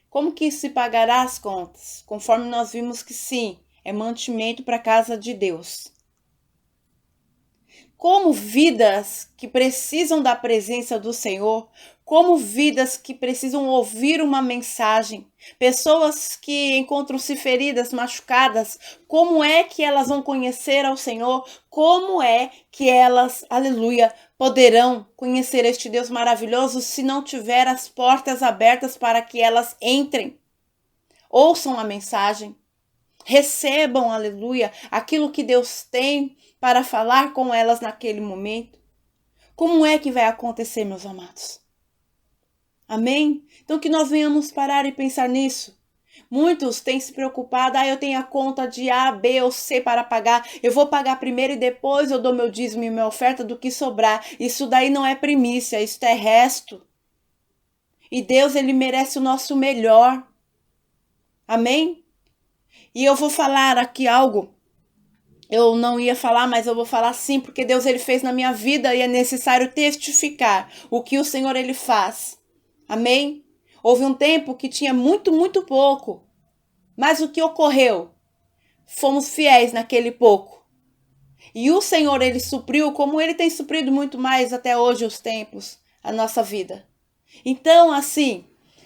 Como que se pagará as contas? Conforme nós vimos que sim, é mantimento para a casa de Deus. Como vidas que precisam da presença do Senhor, como vidas que precisam ouvir uma mensagem, pessoas que encontram-se feridas, machucadas, como é que elas vão conhecer ao Senhor? Como é que elas, aleluia, poderão conhecer este Deus maravilhoso se não tiver as portas abertas para que elas entrem? Ouçam a mensagem, recebam, aleluia, aquilo que Deus tem para falar com elas naquele momento. Como é que vai acontecer, meus amados? Amém? Então que nós venhamos parar e pensar nisso. Muitos têm se preocupado, eu tenho a conta de A, B ou C para pagar, eu vou pagar primeiro e depois eu dou meu dízimo e minha oferta do que sobrar. Isso daí não é primícia, isso é resto. E Deus, Ele merece o nosso melhor. Amém? E eu vou falar aqui algo, eu não ia falar, mas eu vou falar sim, porque Deus Ele fez na minha vida e é necessário testificar o que o Senhor Ele faz. Amém? Houve um tempo que tinha muito pouco, mas o que ocorreu? Fomos fiéis naquele pouco. E o Senhor Ele supriu, como Ele tem suprido muito mais até hoje os tempos, a nossa vida. Então, assim,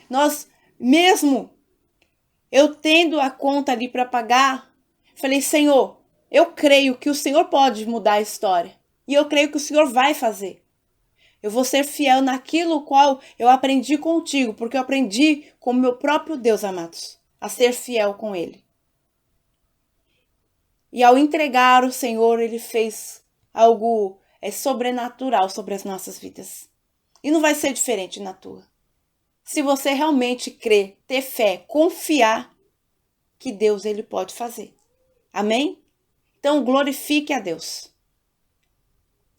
nós mesmo eu tendo a conta ali para pagar, falei, Senhor, eu creio que o Senhor pode mudar a história. E eu creio que o Senhor vai fazer. Eu vou ser fiel naquilo qual eu aprendi contigo, porque eu aprendi com o meu próprio Deus, amados, a ser fiel com Ele. E ao entregar o Senhor, Ele fez algo sobrenatural sobre as nossas vidas. E não vai ser diferente na tua. Se você realmente crer, ter fé, confiar que Deus Ele pode fazer. Amém? Então glorifique a Deus.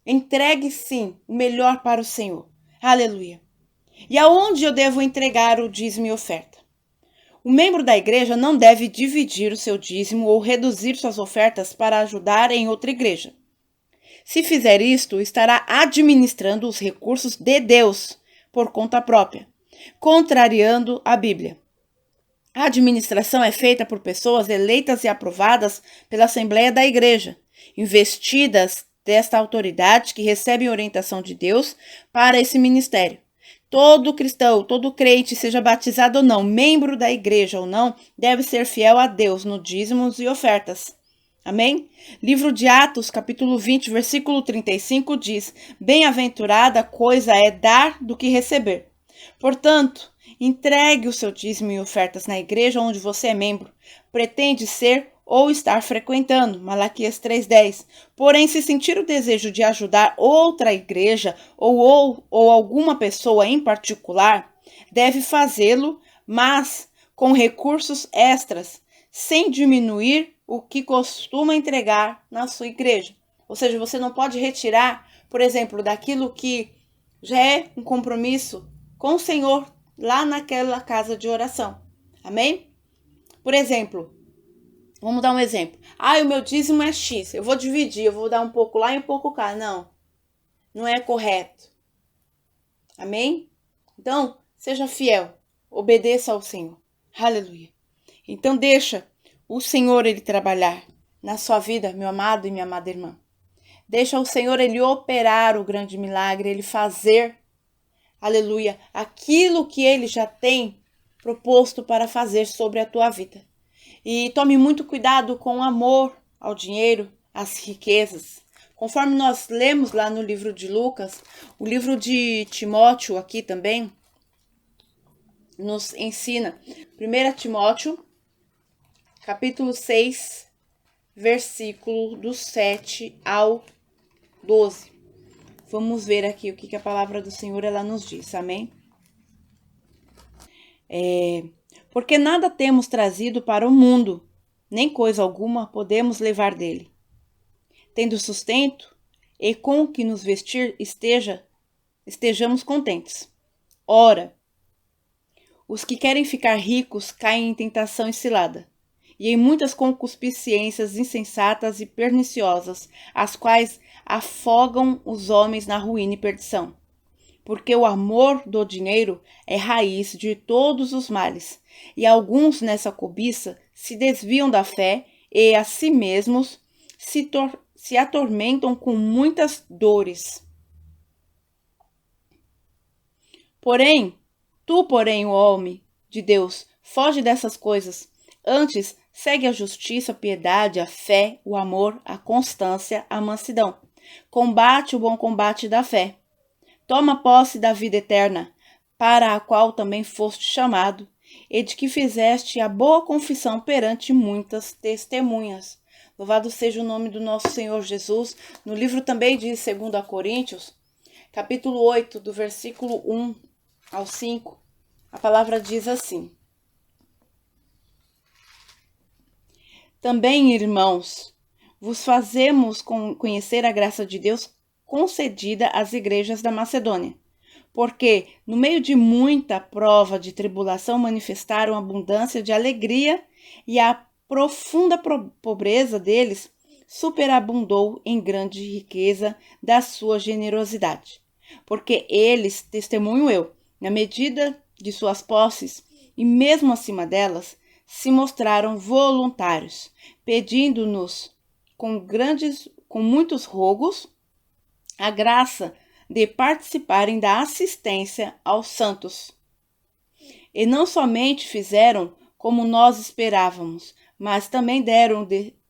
Entregue sim o melhor para o Senhor. Aleluia. E aonde eu devo entregar o dízimo e oferta? O membro da igreja não deve dividir o seu dízimo ou reduzir suas ofertas para ajudar em outra igreja. Se fizer isto, estará administrando os recursos de Deus por conta própria, contrariando a Bíblia. A administração é feita por pessoas eleitas e aprovadas pela Assembleia da Igreja, investidas desta autoridade que recebe orientação de Deus para esse ministério. Todo cristão, todo crente, seja batizado ou não, membro da igreja ou não, deve ser fiel a Deus no dízimos e ofertas. Amém? Livro de Atos, capítulo 20, versículo 35 diz: bem-aventurada coisa é dar do que receber. Portanto, entregue o seu dízimo e ofertas na igreja onde você é membro, pretende ser ou estar frequentando, Malaquias 3,10. Porém, se sentir o desejo de ajudar outra igreja ou alguma pessoa em particular, deve fazê-lo, mas com recursos extras, sem diminuir o que costuma entregar na sua igreja. Ou seja, você não pode retirar, por exemplo, daquilo que já é um compromisso com o Senhor lá naquela casa de oração. Amém? Por exemplo, vamos dar um exemplo. O meu dízimo é X, eu vou dividir, eu vou dar um pouco lá e um pouco cá. Não, não é correto. Amém? Então, seja fiel, obedeça ao Senhor. Aleluia. Então, deixa o Senhor ele trabalhar na sua vida, meu amado e minha amada irmã. Deixa o Senhor ele operar o grande milagre, ele fazer, aleluia, aquilo que ele já tem proposto para fazer sobre a tua vida. E tome muito cuidado com o amor ao dinheiro, às riquezas. Conforme nós lemos lá no livro de Lucas, o livro de Timóteo aqui também nos ensina. 1 Timóteo, capítulo 6, versículo do 7 ao 12. Vamos ver aqui o que a palavra do Senhor ela nos diz, amém? Porque nada temos trazido para o mundo, nem coisa alguma podemos levar dele. Tendo sustento e com o que nos vestir estejamos contentes. Ora, os que querem ficar ricos caem em tentação e cilada, e em muitas concupiscências insensatas e perniciosas, as quais afogam os homens na ruína e perdição. Porque o amor do dinheiro é raiz de todos os males, e alguns nessa cobiça se desviam da fé e a si mesmos se atormentam com muitas dores. Porém, o homem de Deus, foge dessas coisas. Antes, segue a justiça, a piedade, a fé, o amor, a constância, a mansidão. Combate o bom combate da fé. Toma posse da vida eterna, para a qual também foste chamado, e de que fizeste a boa confissão perante muitas testemunhas. Louvado seja o nome do nosso Senhor Jesus. No livro também de 2 Coríntios, capítulo 8, do versículo 1 ao 5, a palavra diz assim: Também, irmãos, vos fazemos conhecer a graça de Deus concedida às igrejas da Macedônia, porque, no meio de muita prova de tribulação, manifestaram abundância de alegria, e a profunda pobreza deles superabundou em grande riqueza da sua generosidade. Porque eles, testemunho eu, na medida de suas posses, e mesmo acima delas, se mostraram voluntários, pedindo-nos com muitos rogos a graça de participarem da assistência aos santos. E não somente fizeram como nós esperávamos, mas também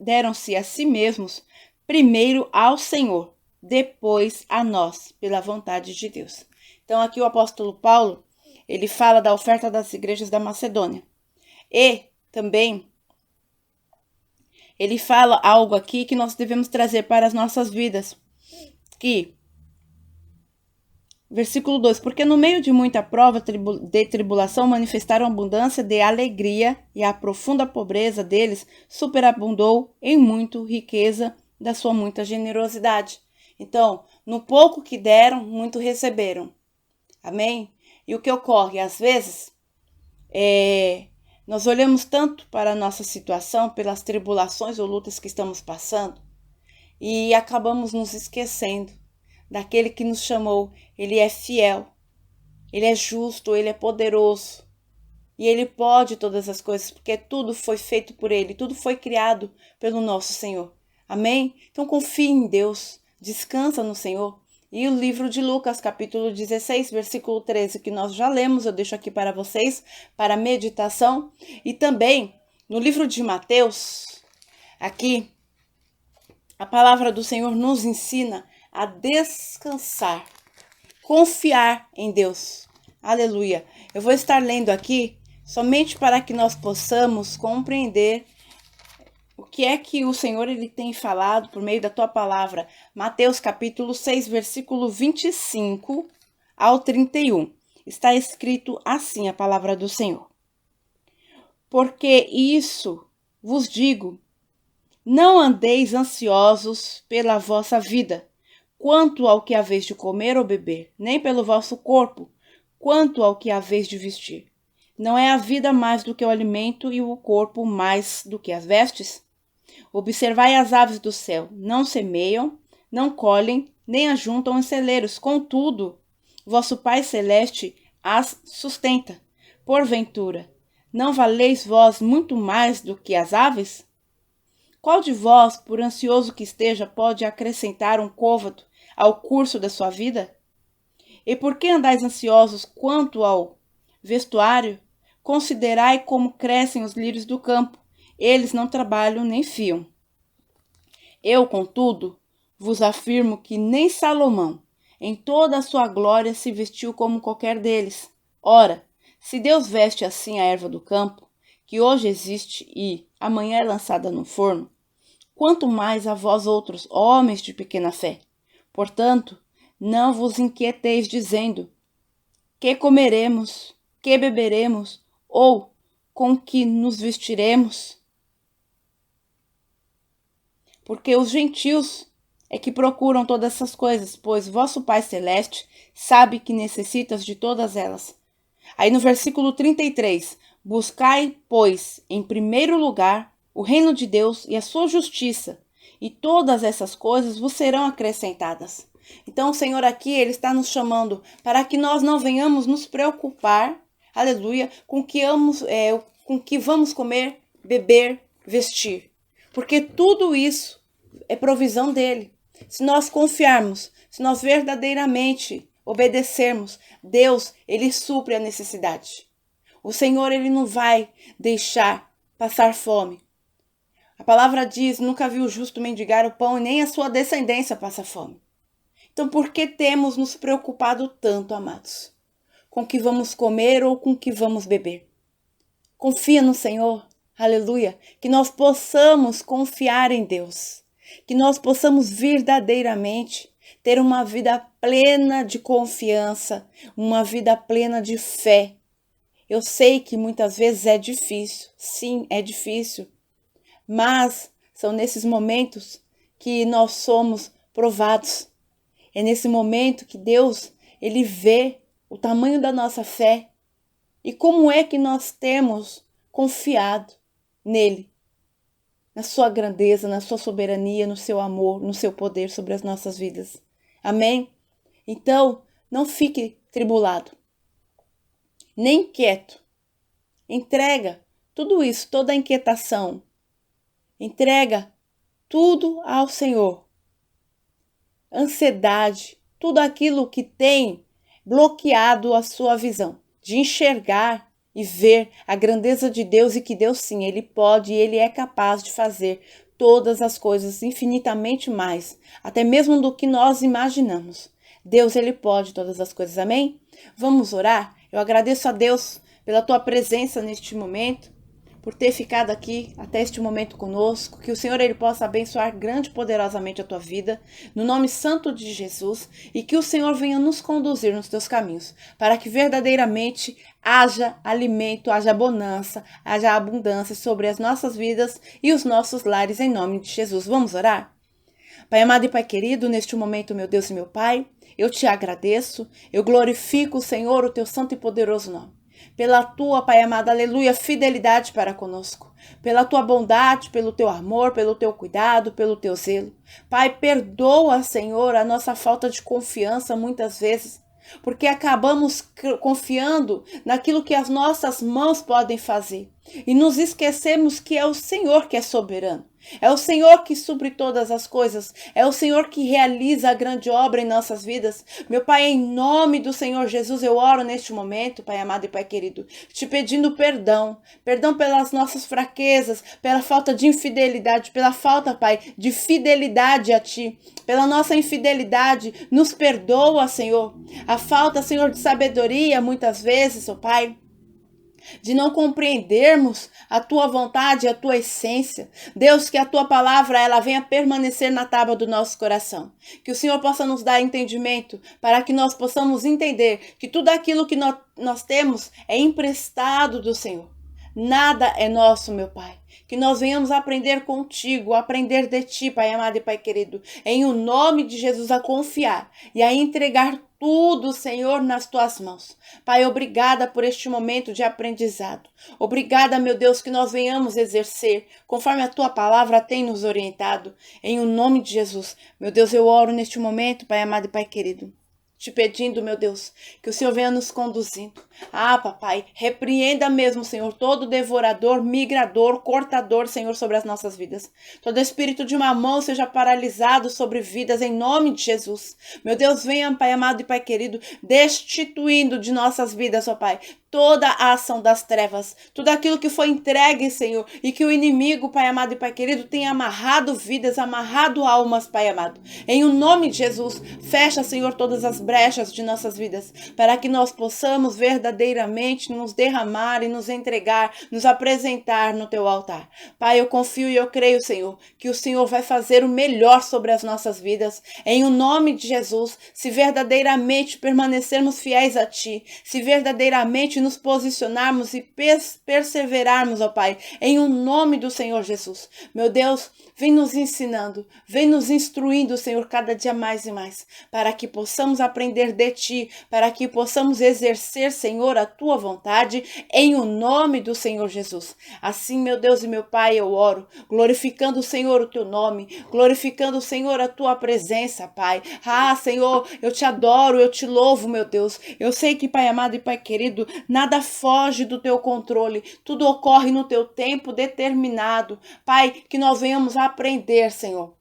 deram-se a si mesmos, primeiro ao Senhor, depois a nós, pela vontade de Deus. Então aqui o apóstolo Paulo, ele fala da oferta das igrejas da Macedônia. E também ele fala algo aqui que nós devemos trazer para as nossas vidas, que versículo 2, porque no meio de muita prova de tribulação manifestaram abundância de alegria, e a profunda pobreza deles superabundou em muito riqueza da sua muita generosidade. Então, no pouco que deram, muito receberam. Amém? E o que ocorre? Às vezes, nós olhamos tanto para a nossa situação, pelas tribulações ou lutas que estamos passando, e acabamos nos esquecendo daquele que nos chamou. Ele é fiel, ele é justo, ele é poderoso, e ele pode todas as coisas, porque tudo foi feito por ele, tudo foi criado pelo nosso Senhor. Amém? Então confie em Deus, descansa no Senhor. E o livro de Lucas, capítulo 16, versículo 13, que nós já lemos, eu deixo aqui para vocês, para meditação. E também no livro de Mateus, aqui, a palavra do Senhor nos ensina a descansar, confiar em Deus. Aleluia. Eu vou estar lendo aqui somente para que nós possamos compreender o que é que o Senhor ele tem falado por meio da tua palavra. Mateus capítulo 6, versículo 25 ao 31. Está escrito assim a palavra do Senhor. Porque isso vos digo, não andeis ansiosos pela vossa vida, quanto ao que haveis de comer ou beber, nem pelo vosso corpo, quanto ao que haveis de vestir. Não é a vida mais do que o alimento e o corpo mais do que as vestes? Observai as aves do céu, não semeiam, não colhem, nem ajuntam em celeiros, contudo, vosso Pai Celeste as sustenta. Porventura, não valeis vós muito mais do que as aves? Qual de vós, por ansioso que esteja, pode acrescentar um côvado ao curso da sua vida? E por que andais ansiosos quanto ao vestuário? Considerai como crescem os lírios do campo. Eles não trabalham nem fiam. Eu, contudo, vos afirmo que nem Salomão, em toda a sua glória, se vestiu como qualquer deles. Ora, se Deus veste assim a erva do campo, que hoje existe e amanhã é lançada no forno, quanto mais a vós outros, homens de pequena fé. Portanto, não vos inquieteis dizendo, que comeremos, que beberemos, ou com que nos vestiremos? Porque os gentios é que procuram todas essas coisas, pois vosso Pai Celeste sabe que necessitas de todas elas. Aí no versículo 33, buscai, pois, em primeiro lugar, o reino de Deus e a sua justiça, e todas essas coisas vos serão acrescentadas. Então o Senhor aqui, Ele está nos chamando para que nós não venhamos nos preocupar, aleluia, com que vamos comer, beber, vestir. Porque tudo isso é provisão dele. Se nós confiarmos, se nós verdadeiramente obedecermos, Deus, Ele supre a necessidade. O Senhor, Ele não vai deixar passar fome. A palavra diz, nunca viu o justo mendigar o pão e nem a sua descendência passa fome. Então, por que temos nos preocupado tanto, amados? Com o que vamos comer ou com o que vamos beber? Confia no Senhor, aleluia, que nós possamos confiar em Deus, que nós possamos verdadeiramente ter uma vida plena de confiança, uma vida plena de fé. Eu sei que muitas vezes é difícil, sim, é difícil, mas são nesses momentos que nós somos provados. É nesse momento que Deus, Ele vê o tamanho da nossa fé e como é que nós temos confiado nele, na sua grandeza, na sua soberania, no seu amor, no seu poder sobre as nossas vidas. Amém? Então, não fique tribulado, nem quieto. Entrega tudo isso, toda a inquietação. Entrega tudo ao Senhor. Ansiedade, tudo aquilo que tem bloqueado a sua visão, de enxergar e ver a grandeza de Deus e que Deus sim, Ele pode e Ele é capaz de fazer todas as coisas infinitamente mais, até mesmo do que nós imaginamos. Deus, Ele pode todas as coisas, amém? Vamos orar? Eu agradeço a Deus pela tua presença neste momento, por ter ficado aqui até este momento conosco, que o Senhor Ele possa abençoar grande e poderosamente a tua vida, no nome santo de Jesus, e que o Senhor venha nos conduzir nos teus caminhos, para que verdadeiramente haja alimento, haja bonança, haja abundância sobre as nossas vidas e os nossos lares, em nome de Jesus. Vamos orar? Pai amado e Pai querido, neste momento, meu Deus e meu Pai, eu te agradeço, eu glorifico, Senhor, o teu santo e poderoso nome. Pela tua, Pai amado, aleluia, fidelidade para conosco. Pela tua bondade, pelo teu amor, pelo teu cuidado, pelo teu zelo. Pai, perdoa, Senhor, a nossa falta de confiança muitas vezes, porque acabamos confiando naquilo que as nossas mãos podem fazer. E nos esquecemos que é o Senhor que é soberano. É o Senhor que supre todas as coisas. É o Senhor que realiza a grande obra em nossas vidas. Meu Pai, em nome do Senhor Jesus, eu oro neste momento, Pai amado e Pai querido, te pedindo perdão. Perdão pelas nossas fraquezas, pela falta de infidelidade, pela falta, Pai, de fidelidade a Ti. Pela nossa infidelidade, nos perdoa, Senhor. A falta, Senhor, de sabedoria, muitas vezes, ó Pai, de não compreendermos a tua vontade, a tua essência. Deus, que a tua palavra ela venha permanecer na tábua do nosso coração. Que o Senhor possa nos dar entendimento para que nós possamos entender que tudo aquilo que nós temos é emprestado do Senhor. Nada é nosso, meu Pai. Que nós venhamos aprender contigo, aprender de ti, Pai amado e Pai querido, em o nome de Jesus, a confiar e a entregar tudo, Senhor, nas tuas mãos. Pai, obrigada por este momento de aprendizado. Obrigada, meu Deus, que nós venhamos exercer, conforme a tua palavra tem nos orientado, em o nome de Jesus. Meu Deus, eu oro neste momento, Pai amado e Pai querido, te pedindo, meu Deus, que o Senhor venha nos conduzindo. Papai, repreenda mesmo, Senhor, todo devorador, migrador, cortador, Senhor, sobre as nossas vidas. Todo espírito de mamão seja paralisado sobre vidas, em nome de Jesus. Meu Deus, venha, Pai amado e Pai querido, destituindo de nossas vidas, ó Pai, toda a ação das trevas, tudo aquilo que foi entregue, Senhor, e que o inimigo, Pai amado e Pai querido, tem amarrado vidas, amarrado almas, Pai amado. Em o nome de Jesus, fecha, Senhor, todas as brechas de nossas vidas, para que nós possamos verdadeiramente nos derramar e nos entregar, nos apresentar no teu altar. Pai, eu confio e eu creio, Senhor, que o Senhor vai fazer o melhor sobre as nossas vidas. Em o nome de Jesus, se verdadeiramente permanecermos fiéis a ti, se verdadeiramente nos posicionarmos e perseverarmos, ó Pai, em o nome do Senhor Jesus. Meu Deus, vem nos ensinando, vem nos instruindo, Senhor, cada dia mais e mais, para que possamos aprender de ti, para que possamos exercer, Senhor, a tua vontade, em o nome do Senhor Jesus. Assim, meu Deus e meu Pai, eu oro, glorificando, Senhor, o teu nome, glorificando, Senhor, a tua presença, Pai. Senhor, eu te adoro, eu te louvo, meu Deus. Eu sei que, Pai amado e Pai querido, nada foge do teu controle, tudo ocorre no teu tempo determinado. Pai, que nós venhamos a aprender, Senhor,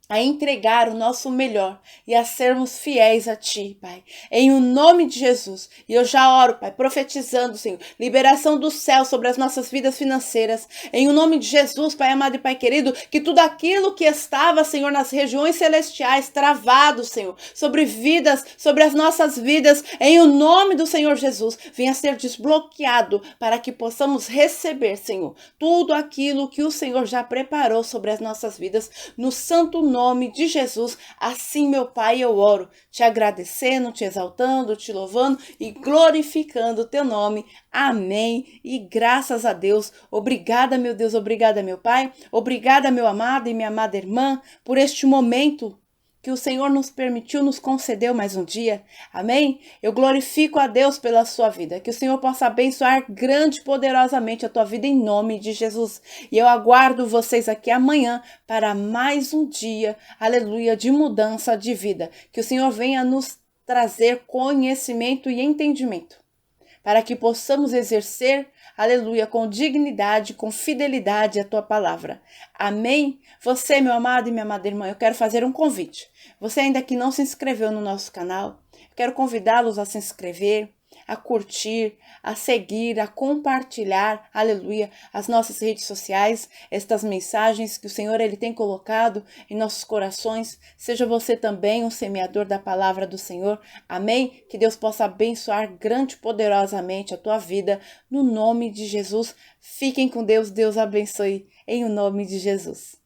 a entregar o nosso melhor e a sermos fiéis a ti, Pai, em o nome de Jesus. E eu já oro, Pai, profetizando, Senhor, liberação do céu sobre as nossas vidas financeiras, em o nome de Jesus, Pai amado e Pai querido, que tudo aquilo que estava, Senhor, nas regiões celestiais, travado, Senhor, sobre vidas, sobre as nossas vidas, em o nome do Senhor Jesus, venha ser desbloqueado para que possamos receber, Senhor, tudo aquilo que o Senhor já preparou sobre as nossas vidas, no santo nome de Jesus. Assim, meu Pai, eu oro, te agradecendo, te exaltando, te louvando e glorificando o teu nome. Amém. E graças a Deus. Obrigada, meu Deus, obrigada, meu Pai. Obrigada, meu amado e minha amada irmã, por este momento que o Senhor nos permitiu, nos concedeu mais um dia. Amém? Eu glorifico a Deus pela sua vida. Que o Senhor possa abençoar grande e poderosamente a tua vida em nome de Jesus. E eu aguardo vocês aqui amanhã para mais um dia, aleluia, de mudança de vida. Que o Senhor venha nos trazer conhecimento e entendimento, para que possamos exercer, aleluia, com dignidade, com fidelidade a tua palavra. Amém? Você, meu amado e minha amada irmã, eu quero fazer um convite. Você ainda que não se inscreveu no nosso canal, quero convidá-los a se inscrever, a curtir, a seguir, a compartilhar, aleluia, as nossas redes sociais, estas mensagens que o Senhor ele tem colocado em nossos corações. Seja você também um semeador da palavra do Senhor. Amém? Que Deus possa abençoar grande e poderosamente a tua vida, no nome de Jesus. Fiquem com Deus, Deus abençoe, em o nome de Jesus.